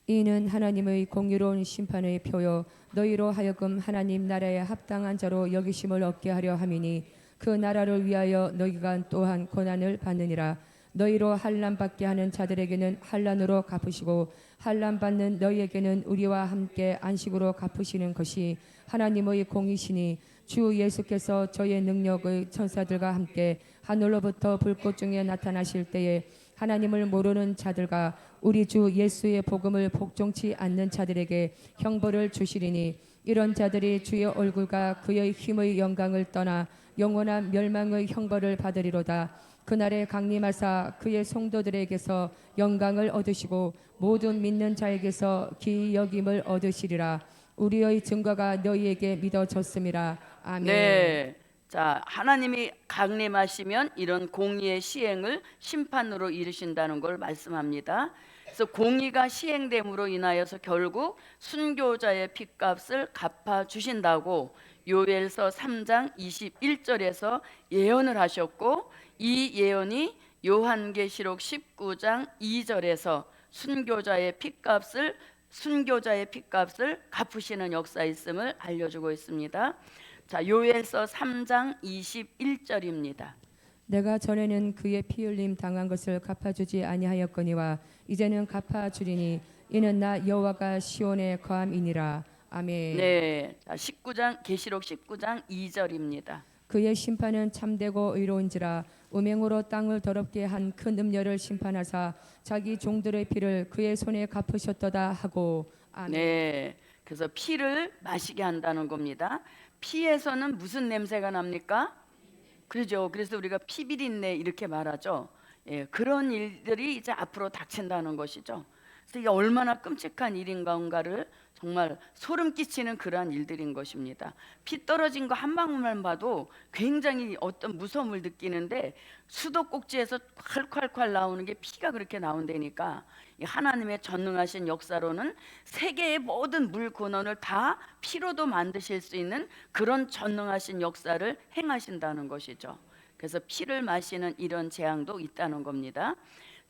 S2: 이는 하나님의 공의로운 심판의 표요 너희로 하여금 하나님 나라에 합당한 자로 여기심을 얻게 하려 함이니 그 나라를 위하여 너희가 또한 고난을 받느니라. 너희로 환난 받게 하는 자들에게는 환난으로 갚으시고 환난 받는 너희에게는 우리와 함께 안식으로 갚으시는 것이 하나님의 공이시니 주 예수께서 저의 능력의 천사들과 함께 하늘로부터 불꽃 중에 나타나실 때에 하나님을 모르는 자들과 우리 주 예수의 복음을 복종치 않는 자들에게 형벌을 주시리니 이런 자들이 주의 얼굴과 그의 힘의 영광을 떠나 영원한 멸망의 형벌을 받으리로다. 그날에 강림하사 그의 성도들에게서 영광을 얻으시고 모든 믿는 자에게서 기이 여김을 얻으시리라. 우리의 증거가 너희에게 믿어졌음이라. 아멘.
S1: 네. 자, 하나님이 강림하시면 이런 공의의 시행을 심판으로 이루신다는 걸 말씀합니다. 그래서 공의가 시행됨으로 인하여서 결국 순교자의 핏값을 갚아 주신다고 요엘서 3장 21절에서 예언을 하셨고, 이 예언이 요한계시록 19장 2절에서 순교자의 핏값을 갚으시는 역사있음을 알려주고 있습니다. 자, 요엘서 3장 21절입니다.
S2: 내가 전에는 그의 피 흘림 당한 것을 갚아주지 아니하였거니와 이제는 갚아주리니 이는 나 여호와가 시온에 거함이니라. 아멘.
S1: 네, 자, 계시록 19장 2절입니다.
S2: 그의 심판은 참되고 의로운지라 우명으로 땅을 더럽게 한 큰 음녀를 심판하사 자기 종들의 피를 그의 손에 갚으셨도다 하고. 아멘.
S1: 네, 그래서 피를 마시게 한다는 겁니다. 피에서는 무슨 냄새가 납니까? 그러죠. 그래서 우리가 피비린내 이렇게 말하죠. 예, 그런 일들이 이제 앞으로 닥친다는 것이죠. 그래서 이게 얼마나 끔찍한 일인가를 정말 소름 끼치는 그러한 일들인 것입니다. 피 떨어진 거 한 방울만 봐도 굉장히 어떤 무서움을 느끼는데 수도꼭지에서 콸콸콸 나오는 게 피가 그렇게 나온다니까, 이 하나님의 전능하신 역사로는 세계의 모든 물 근원을 다 피로도 만드실 수 있는 그런 전능하신 역사를 행하신다는 것이죠. 그래서 피를 마시는 이런 재앙도 있다는 겁니다.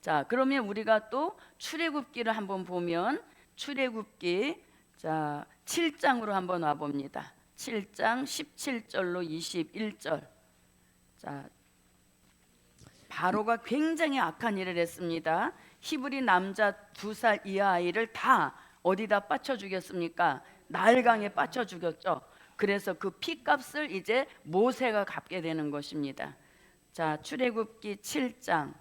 S1: 자, 그러면 우리가 또 출애굽기를 한번 보면 출애굽기 자 7장으로 한번 와 봅니다. 7장 17절로 21절. 자, 바로가 굉장히 악한 일을 했습니다. 히브리 남자 2살 이하 아이를 다 어디다 빠쳐 죽였습니까? 나일강에 빠쳐 죽였죠. 그래서 그 피값을 이제 모세가 갚게 되는 것입니다. 자, 출애굽기 7장.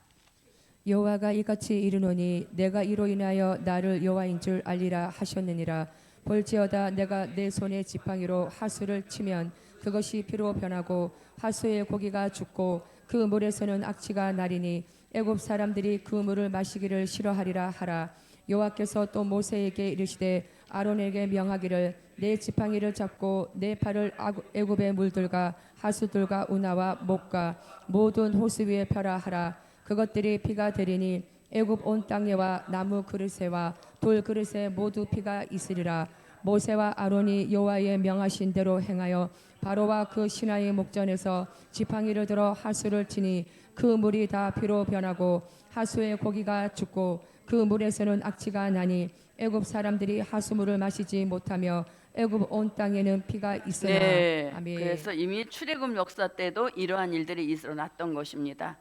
S2: 여호와가 이같이 이르노니 내가 이로 인하여 나를 여호와인 줄 알리라 하셨느니라. 볼지어다 내가 내 손에 지팡이로 하수를 치면 그것이 피로 변하고 하수의 고기가 죽고 그 물에서는 악취가 나리니 애굽 사람들이 그 물을 마시기를 싫어하리라 하라. 여호와께서 또 모세에게 이르시되 아론에게 명하기를 내 지팡이를 잡고 내 팔을 애굽의 물들과 하수들과 운하와 목과 모든 호수 위에 펴라 하라. 그것들이 피가 되리니 애굽 온 땅에와 나무 그릇에와 돌 그릇에 모두 피가 있으리라. 모세와 아론이 여호와의 명하신 대로 행하여 바로와 그 신하의 목전에서 지팡이를 들어 하수를 치니 그 물이 다 피로 변하고 하수의 고기가 죽고 그 물에서는 악취가 나니 애굽 사람들이 하수물을 마시지 못하며 애굽 온 땅에는 피가 있으나.
S1: 네,
S2: 아멘.
S1: 그래서 이미 출애굽 역사 때도 이러한 일들이 일어났던 것입니다.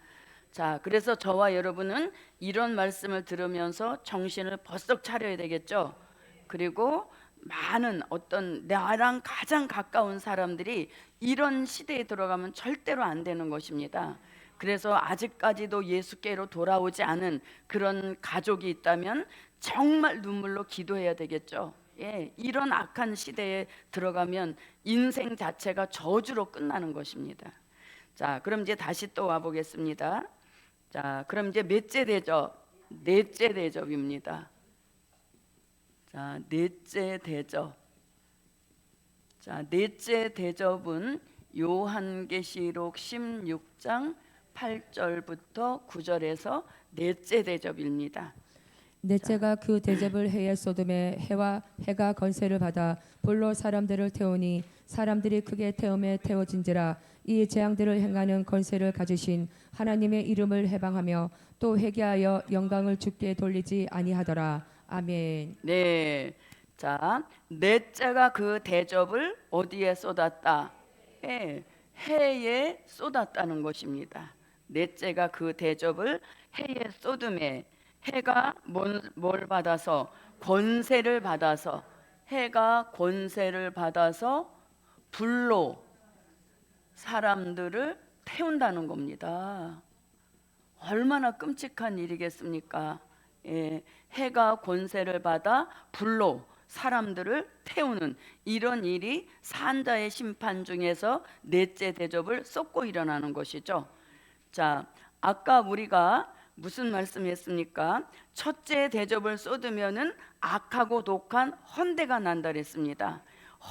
S1: 자, 그래서 저와 여러분은 이런 말씀을 들으면서 정신을 벌썩 차려야 되겠죠. 그리고 많은 어떤 나랑 가장 가까운 사람들이 이런 시대에 들어가면 절대로 안 되는 것입니다. 그래서 아직까지도 예수께로 돌아오지 않은 그런 가족이 있다면 정말 눈물로 기도해야 되겠죠. 예, 이런 악한 시대에 들어가면 인생 자체가 저주로 끝나는 것입니다. 자, 그럼 이제 다시 또 와보겠습니다. 자, 그럼 이제 몇째 대접? 넷째 대접입니다. 자, 넷째 대접. 자, 넷째 대접은 요한계시록 16장 8절부터 9절에서 넷째 대접입니다.
S2: 넷째가 그 대접을 해에 소돔에 해와 해가 건세를 받아 불로 사람들을 태우니 사람들이 크게 태움에 태워진지라. 이 재앙들을 행하는 권세를 가지신 하나님의 이름을 해방하며 또 회개하여 영광을 주께 돌리지 아니하더라. 아멘.
S1: 네. 자, 넷째가 그 대접을 어디에 쏟았다? 해에 쏟았다는 것입니다. 넷째가 그 대접을 해에 쏟음에, 해가 뭘 받아서? 권세를 받아서, 해가 권세를 받아서 불로 사람들을 태운다는 겁니다. 얼마나 끔찍한 일이겠습니까? 해가 권세를 받아 불로 사람들을 태우는 이런 일이 산자의 심판 중에서 넷째 대접을 쏟고 일어나는 것이죠. 자, 아까 우리가 무슨 말씀했습니까? 첫째 대접을 쏟으면은 악하고 독한 헌대가 난다 그랬습니다.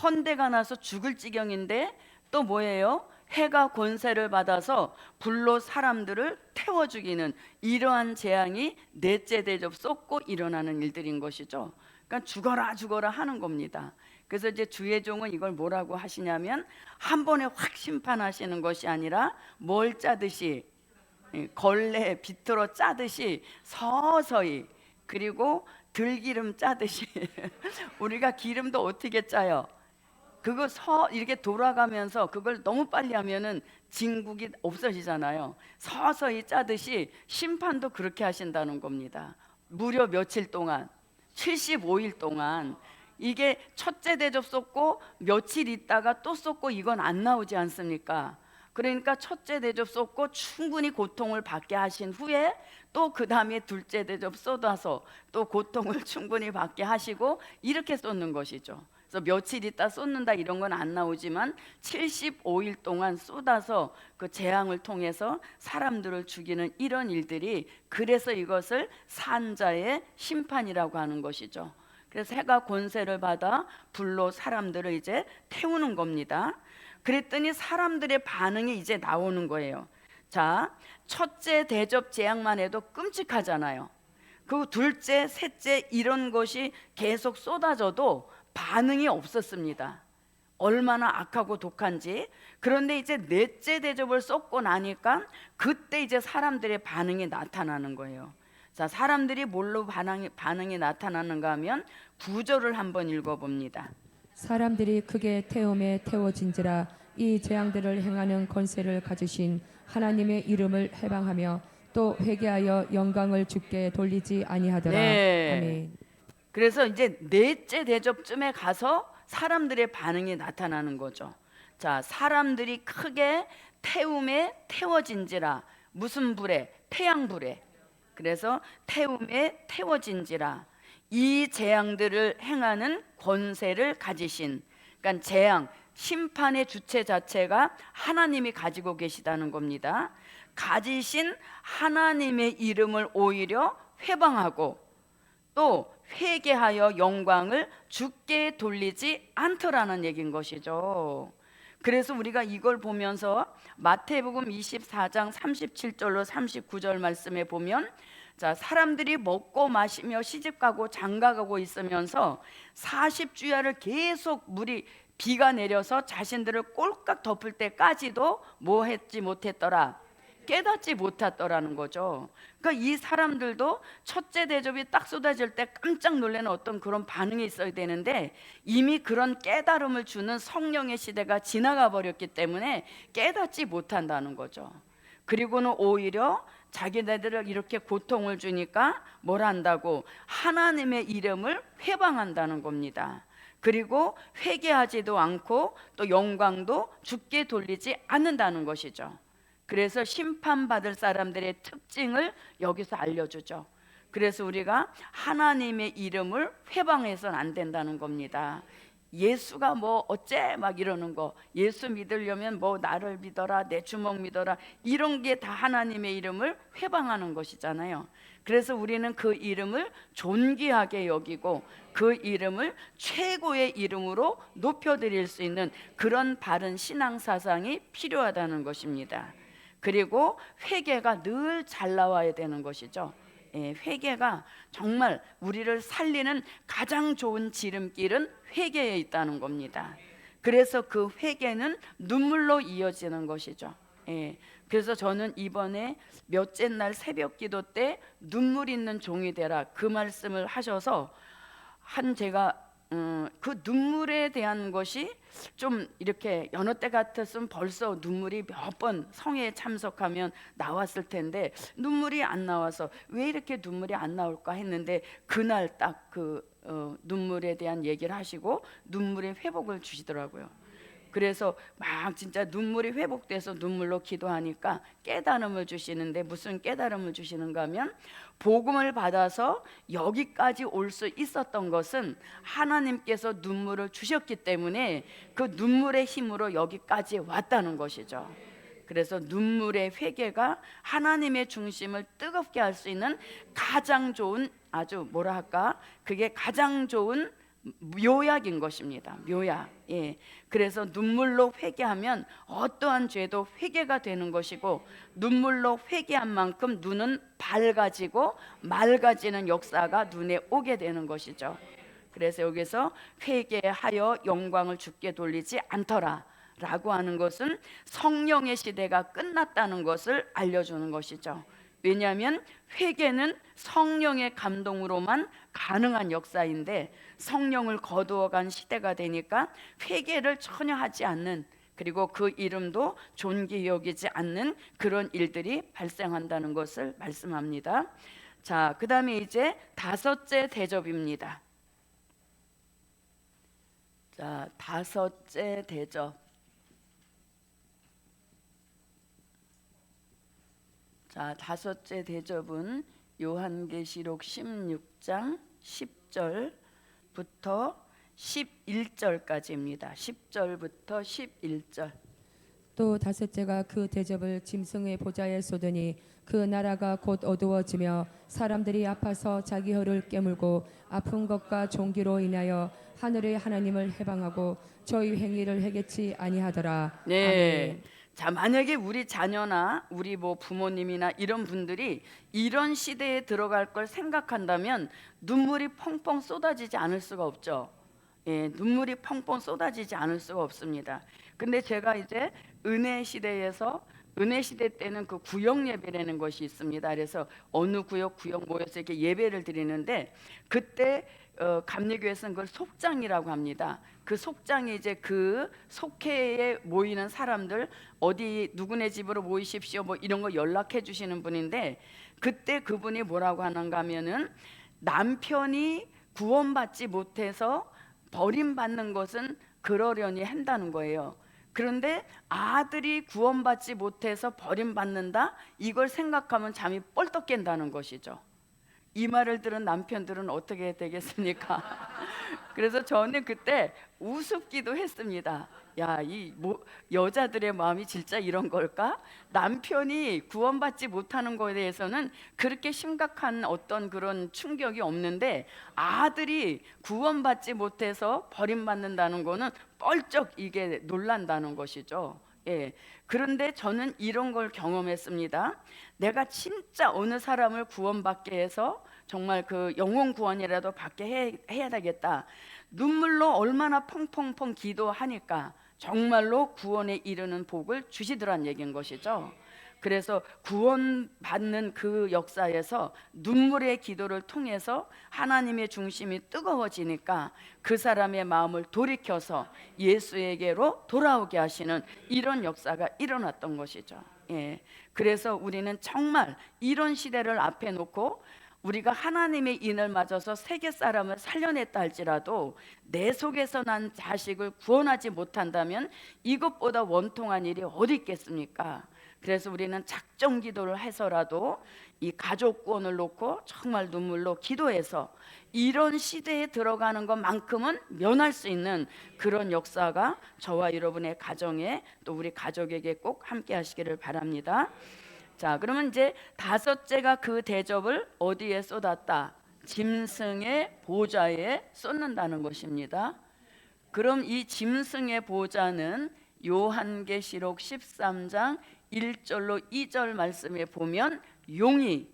S1: 헌대가 나서 죽을 지경인데 또 뭐예요? 해가 권세를 받아서 불로 사람들을 태워 죽이는 이러한 재앙이 넷째 대접 쏟고 일어나는 일들인 것이죠. 그러니까 죽어라 죽어라 하는 겁니다. 그래서 이제 주의 종은 이걸 뭐라고 하시냐면 한 번에 확 심판하시는 것이 아니라 뭘 짜듯이, 걸레 비틀어 짜듯이 서서히, 그리고 들기름 짜듯이 우리가 기름도 어떻게 짜요? 그거 이렇게 돌아가면서 그걸 너무 빨리 하면은 진국이 없어지잖아요. 서서히 짜듯이 심판도 그렇게 하신다는 겁니다. 무려 며칠 동안, 75일 동안. 이게 첫째 대접 쏟고 며칠 있다가 또 쏟고 이건 안 나오지 않습니까? 그러니까 첫째 대접 쏟고 충분히 고통을 받게 하신 후에 또 그 다음에 둘째 대접 쏟아서 또 고통을 충분히 받게 하시고 이렇게 쏟는 것이죠. 그래서 며칠 있다 쏟는다 이런 건 안 나오지만 75일 동안 쏟아서 그 재앙을 통해서 사람들을 죽이는 이런 일들이, 그래서 이것을 산자의 심판이라고 하는 것이죠. 그래서 해가 권세를 받아 불로 사람들을 이제 태우는 겁니다. 그랬더니 사람들의 반응이 이제 나오는 거예요. 자, 첫째 대접 재앙만 해도 끔찍하잖아요. 그 둘째, 셋째 이런 것이 계속 쏟아져도 반응이 없었습니다. 얼마나 악하고 독한지. 그런데 이제 넷째 대접을 쏟고 나니까 그때 이제 사람들의 반응이 나타나는 거예요. 자, 사람들이 뭘로 반응이 나타나는가 하면 9절을 한번 읽어봅니다.
S2: 사람들이 크게 태움에 태워진지라. 이 재앙들을 행하는 권세를 가지신 하나님의 이름을 해방하며 또 회개하여 영광을 주께 돌리지 아니하더라.
S1: 네.
S2: 아멘.
S1: 그래서 이제 넷째 대접쯤에 가서 사람들의 반응이 나타나는 거죠. 자, 사람들이 크게 태움에 태워진지라. 무슨 불에? 태양불에. 그래서 태움에 태워진지라. 이 재앙들을 행하는 권세를 가지신, 그러니까 재앙, 심판의 주체 자체가 하나님이 가지고 계시다는 겁니다. 가지신 하나님의 이름을 오히려 회방하고 또 회개하여 영광을 주께 돌리지 않더라는 얘기인 것이죠. 그래서 우리가 이걸 보면서 마태복음 24장 37절로 39절 말씀에 보면, 자, 사람들이 먹고 마시며 시집가고 장가가고 있으면서 40주야를 계속 비가 내려서 자신들을 꼴깍 덮을 때까지도 뭐 했지 못했더라? 깨닫지 못했더라는 거죠. 그러니까 이 사람들도 첫째 대접이 딱 쏟아질 때 깜짝 놀라는 어떤 그런 반응이 있어야 되는데 이미 그런 깨달음을 주는 성령의 시대가 지나가 버렸기 때문에 깨닫지 못한다는 거죠. 그리고는 오히려 자기네들을 이렇게 고통을 주니까 뭘 한다고? 하나님의 이름을 회방한다는 겁니다. 그리고 회개하지도 않고 또 영광도 주께 돌리지 않는다는 것이죠. 그래서 심판받을 사람들의 특징을 여기서 알려주죠. 그래서 우리가 하나님의 이름을 회방해서는 안 된다는 겁니다. 예수가 뭐 어째 막 이러는 거, 예수 믿으려면 뭐 나를 믿어라, 내 주먹 믿어라, 이런 게 다 하나님의 이름을 회방하는 것이잖아요. 그래서 우리는 그 이름을 존귀하게 여기고 그 이름을 최고의 이름으로 높여드릴 수 있는 그런 바른 신앙 사상이 필요하다는 것입니다. 그리고 회개가 늘 잘 나와야 되는 것이죠. 회개가 정말 우리를 살리는 가장 좋은 지름길은 회개에 있다는 겁니다. 그래서 그 회개는 눈물로 이어지는 것이죠. 예. 그래서 저는 이번에 몇째 날 새벽 기도 때 눈물 있는 종이 되라 그 말씀을 하셔서 제가 그 눈물에 대한 것이 좀 이렇게 여느 때 같았으면 벌써 눈물이 몇 번 성회에 참석하면 나왔을 텐데 눈물이 안 나와서 왜 이렇게 눈물이 안 나올까 했는데 그날 딱 그 눈물에 대한 얘기를 하시고 눈물의 회복을 주시더라고요. 그래서 막 진짜 눈물이 회복돼서 눈물로 기도하니까 깨달음을 주시는데 무슨 깨달음을 주시는가 하면 복음을 받아서 여기까지 올 수 있었던 것은 하나님께서 눈물을 주셨기 때문에 그 눈물의 힘으로 여기까지 왔다는 것이죠. 그래서 눈물의 회개가 하나님의 중심을 뜨겁게 할 수 있는 가장 좋은 아주 뭐라 할까 그게 가장 좋은 묘약인 것입니다. 묘약. 예. 그래서 눈물로 회개하면 어떠한 죄도 회개가 되는 것이고 눈물로 회개한 만큼 눈은 밝아지고 맑아지는 역사가 눈에 오게 되는 것이죠. 그래서 여기서 회개하여 영광을 주께 돌리지 않더라 라고 하는 것은 성령의 시대가 끝났다는 것을 알려주는 것이죠. 왜냐하면 회개는 성령의 감동으로만 가능한 역사인데 성령을 거두어간 시대가 되니까 회개를 전혀 하지 않는 그리고 그 이름도 존귀 여기지 않는 그런 일들이 발생한다는 것을 말씀합니다. 자, 그 다음에 이제 다섯째 대접입니다. 자, 다섯째 대접. 자, 다섯째 대접은 요한계시록 16장 10절부터 11절까지입니다. 10절부터 11절.
S2: 또 다섯째가 그 대접을 짐승의 보좌에 쏟으니 그 나라가 곧 어두워지며 사람들이 아파서 자기 혀를 깨물고 아픈 것과 종기로 인하여 하늘의 하나님을 해방하고 저희 행위를 해겠지 아니하더라.
S1: 네.
S2: 아멘.
S1: 자, 만약에 우리 자녀나 우리 뭐 부모님이나 이런 분들이 이런 시대에 들어갈 걸 생각한다면 눈물이 펑펑 쏟아지지 않을 수가 없죠. 예, 눈물이 펑펑 쏟아지지 않을 수가 없습니다. 근데 제가 이제 은혜 시대 때는 그 구역 예배라는 것이 있습니다. 그래서 어느 구역 모여서 이렇게 예배를 드리는데 그때 감리교에서는 그걸 속장이라고 합니다. 그 속장이 이제 그 속회에 모이는 사람들 어디 누구네 집으로 모이십시오 뭐 이런 거 연락해 주시는 분인데 그때 그분이 뭐라고 하는가 하면은 남편이 구원받지 못해서 버림받는 것은 그러려니 한다는 거예요. 그런데 아들이 구원받지 못해서 버림받는다 이걸 생각하면 잠이 뻘떡 깬다는 것이죠. 이 말을 들은 남편들은 어떻게 되겠습니까? 그래서 저는 그때 우습기도 했습니다. 야, 여자들의 마음이 진짜 이런 걸까? 남편이 구원받지 못하는 것에 대해서는 그렇게 심각한 어떤 그런 충격이 없는데 아들이 구원받지 못해서 버림받는다는 거는 뻘쩍 이게 놀란다는 것이죠. 예. 그런데 저는 이런 걸 경험했습니다. 내가 진짜 어느 사람을 구원받게 해서 정말 그 영혼 구원이라도 받게 해야 되겠다. 눈물로 얼마나 펑펑펑 기도하니까 정말로 구원에 이르는 복을 주시더란 얘기인 것이죠. 그래서 구원받는 그 역사에서 눈물의 기도를 통해서 하나님의 중심이 뜨거워지니까 그 사람의 마음을 돌이켜서 예수에게로 돌아오게 하시는 이런 역사가 일어났던 것이죠. 예. 그래서 우리는 정말 이런 시대를 앞에 놓고 우리가 하나님의 인을 맞아서 세계 사람을 살려냈다 할지라도 내 속에서 난 자식을 구원하지 못한다면 이것보다 원통한 일이 어디 있겠습니까? 그래서 우리는 작정 기도를 해서라도 이 가족 구원을 놓고 정말 눈물로 기도해서 이런 시대에 들어가는 것만큼은 면할 수 있는 그런 역사가 저와 여러분의 가정에 또 우리 가족에게 꼭 함께 하시기를 바랍니다. 자, 그러면 이제 다섯째가 그 대접을 어디에 쏟았다? 짐승의 보좌에 쏟는다는 것입니다. 그럼 이 짐승의 보좌는 요한계시록 13장 1절로 2절 말씀에 보면 용이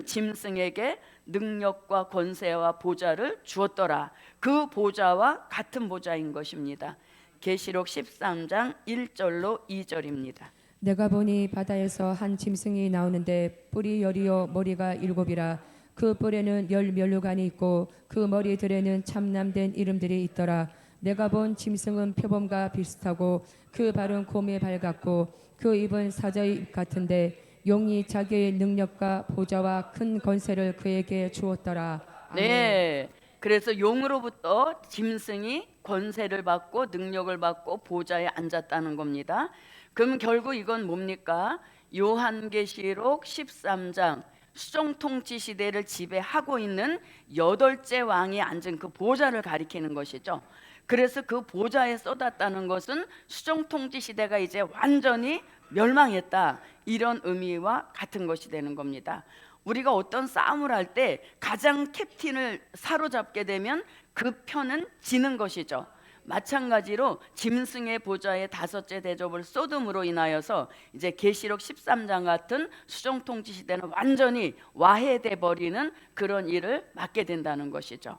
S1: 짐승에게 능력과 권세와 보좌를 주었더라. 그 보좌와 같은 보좌인 것입니다. 계시록 13장 1절로 2절입니다.
S2: 내가 보니 바다에서 한 짐승이 나오는데 뿔이 열이요 머리가 일곱이라. 그 뿔에는 열 면류관이 있고 그 머리들에는 참남된 이름들이 있더라. 내가 본 짐승은 표범과 비슷하고 그 발은 곰의 발 같고 그 입은 사자의 입 같은데 용이 자기의 능력과 보좌와 큰 권세를 그에게 주었더라. 아멘.
S1: 네. 그래서 용으로부터 짐승이 권세를 받고 능력을 받고 보좌에 앉았다는 겁니다. 그럼 결국 이건 뭡니까? 요한계시록 13장 수정통치 시대를 지배하고 있는 8째 왕이 앉은 그 보좌를 가리키는 것이죠. 그래서 그 보좌에 쏟았다는 것은 수정통치 시대가 이제 완전히 멸망했다, 이런 의미와 같은 것이 되는 겁니다. 우리가 어떤 싸움을 할 때 가장 캡틴을 사로잡게 되면 그 편은 지는 것이죠. 마찬가지로 짐승의 보좌에 5째 대접을 쏟음으로 인하여서 이제 계시록 13장 같은 수정통치 시대는 완전히 와해돼 버리는 그런 일을 맡게 된다는 것이죠.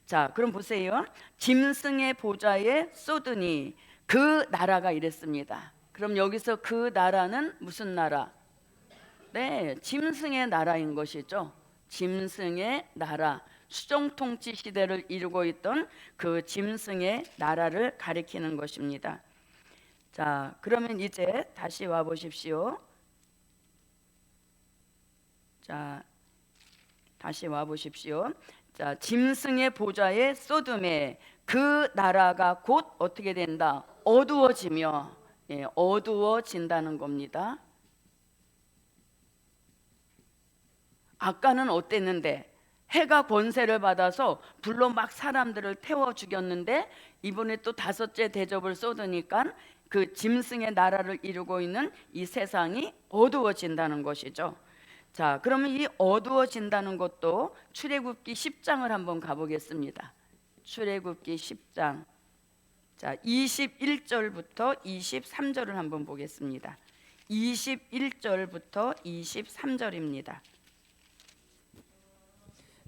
S1: 자, 그럼 보세요. 짐승의 보좌에 쏟으니 그 나라가 이랬습니다. 그럼 여기서 그 나라는 무슨 나라? 네, 짐승의 나라인 것이죠. 짐승의 나라, 수정통치 시대를 이루고 있던 그 짐승의 나라를 가리키는 것입니다. 자, 그러면 이제 다시 와 보십시오. 자, 다시 와 보십시오. 자, 짐승의 보좌에 쏟음에 그 나라가 곧 어떻게 된다? 어두워지며, 예, 어두워진다는 겁니다. 아까는 어땠는데? 해가 권세를 받아서 불로 막 사람들을 태워 죽였는데 이번에 또 5째 대접을 쏟으니까 그 짐승의 나라를 이루고 있는 이 세상이 어두워진다는 것이죠. 자, 그러면 이 어두워진다는 것도 출애굽기 10장을 한번 가보겠습니다. 출애굽기 10장, 자 21절부터 23절을 한번 보겠습니다. 21절부터 23절입니다.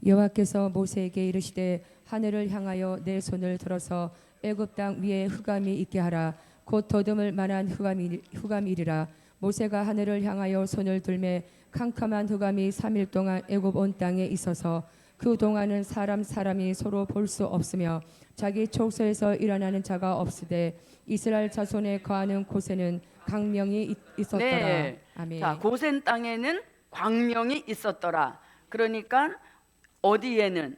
S2: 여호와께서 모세에게 이르시되 하늘을 향하여 내 손을 들어서 애굽 땅 위에 흑암이 있게 하라. 곧 더듬을 만한 흑암이리라. 모세가 하늘을 향하여 손을 들매 캄캄한 흑암이 3일 동안 애굽 온 땅에 있어서 그 동안은 사람이 서로 볼 수 없으며 자기 족속에서 일어나는 자가 없으되 이스라엘 자손에 거하는 곳에는 광명이 있었더라.
S1: 네.
S2: 아멘.
S1: 자, 고센 땅에는 광명이 있었더라. 그러니까 어디에는,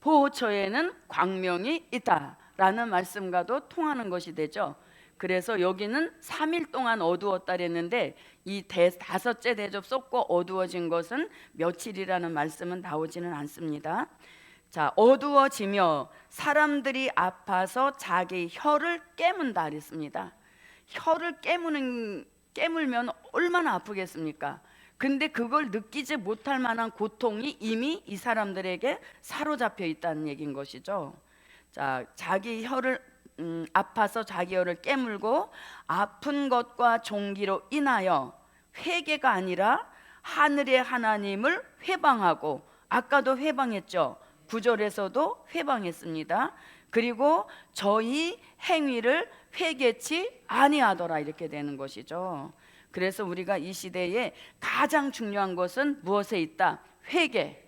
S1: 보호처에는 광명이 있다라는 말씀과도 통하는 것이 되죠. 그래서 여기는 3일 동안 어두웠다 그랬는데 이 5째 대접 쏟고 어두워진 것은 며칠이라는 말씀은 나오지는 않습니다. 자, 어두워지며 사람들이 아파서 자기 혀를 깨문다 그랬습니다. 혀를 깨물면 얼마나 아프겠습니까? 근데 그걸 느끼지 못할 만한 고통이 이미 이 사람들에게 사로잡혀 있다는 얘기인 것이죠. 자, 자기 혀를 아파서 자기 혀를 깨물고 아픈 것과 종기로 인하여 회개가 아니라 하늘의 하나님을 회방하고, 아까도 회방했죠. 9절에서도 회방했습니다. 그리고 저희 행위를 회개치 아니하더라, 이렇게 되는 것이죠. 그래서 우리가 이 시대에 가장 중요한 것은 무엇에 있다? 회개.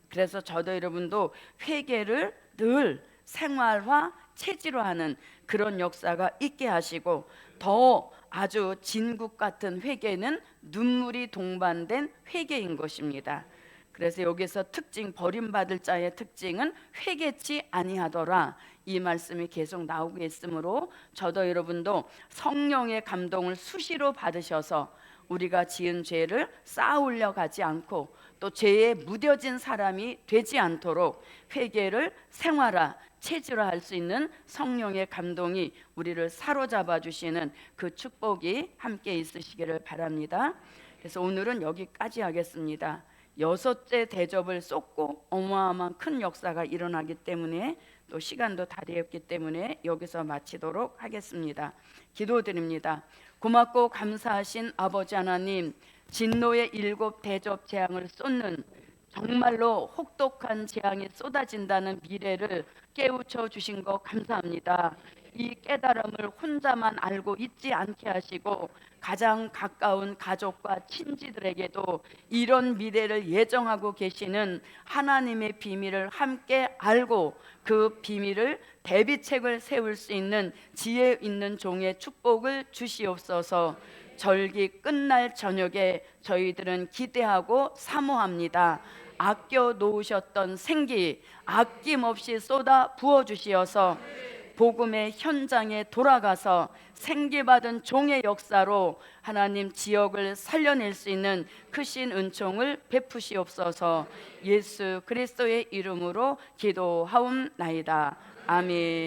S1: 그래서 저도 여러분도 회개를 늘 생활화, 체질화하는 그런 역사가 있게 하시고, 더 아주 진국 같은 회개는 눈물이 동반된 회개인 것입니다. 그래서 여기서 특징, 버림받을 자의 특징은 회개치 아니하더라, 이 말씀이 계속 나오고 있으므로 저도 여러분도 성령의 감동을 수시로 받으셔서 우리가 지은 죄를 쌓아올려 가지 않고 또 죄에 무뎌진 사람이 되지 않도록 회개를 생활화, 체질화할 수 있는 성령의 감동이 우리를 사로잡아 주시는 그 축복이 함께 있으시기를 바랍니다. 그래서 오늘은 여기까지 하겠습니다. 6째 대접을 쏟고 어마어마한 큰 역사가 일어나기 때문에 또 시간도 다 되었기 때문에 여기서 마치도록 하겠습니다. 기도드립니다. 고맙고 감사하신 아버지 하나님, 진노의 7 대접 재앙을 쏟는 정말로 혹독한 재앙이 쏟아진다는 미래를 깨우쳐 주신 것 감사합니다. 이 깨달음을 혼자만 알고 있지 않게 하시고 가장 가까운 가족과 친지들에게도 이런 미래를 예정하고 계시는 하나님의 비밀을 함께 알고 그 비밀을 대비책을 세울 수 있는 지혜 있는 종의 축복을 주시옵소서. 절기 끝날 저녁에 저희들은 기대하고 사모합니다. 아껴 놓으셨던 생기 아낌없이 쏟아 부어 주시어서 복음의 현장에 돌아가서 생기받은 종의 역사로 하나님 지역을 살려낼 수 있는 크신 은총을 베푸시옵소서. 예수 그리스도의 이름으로 기도하옵나이다. 아멘.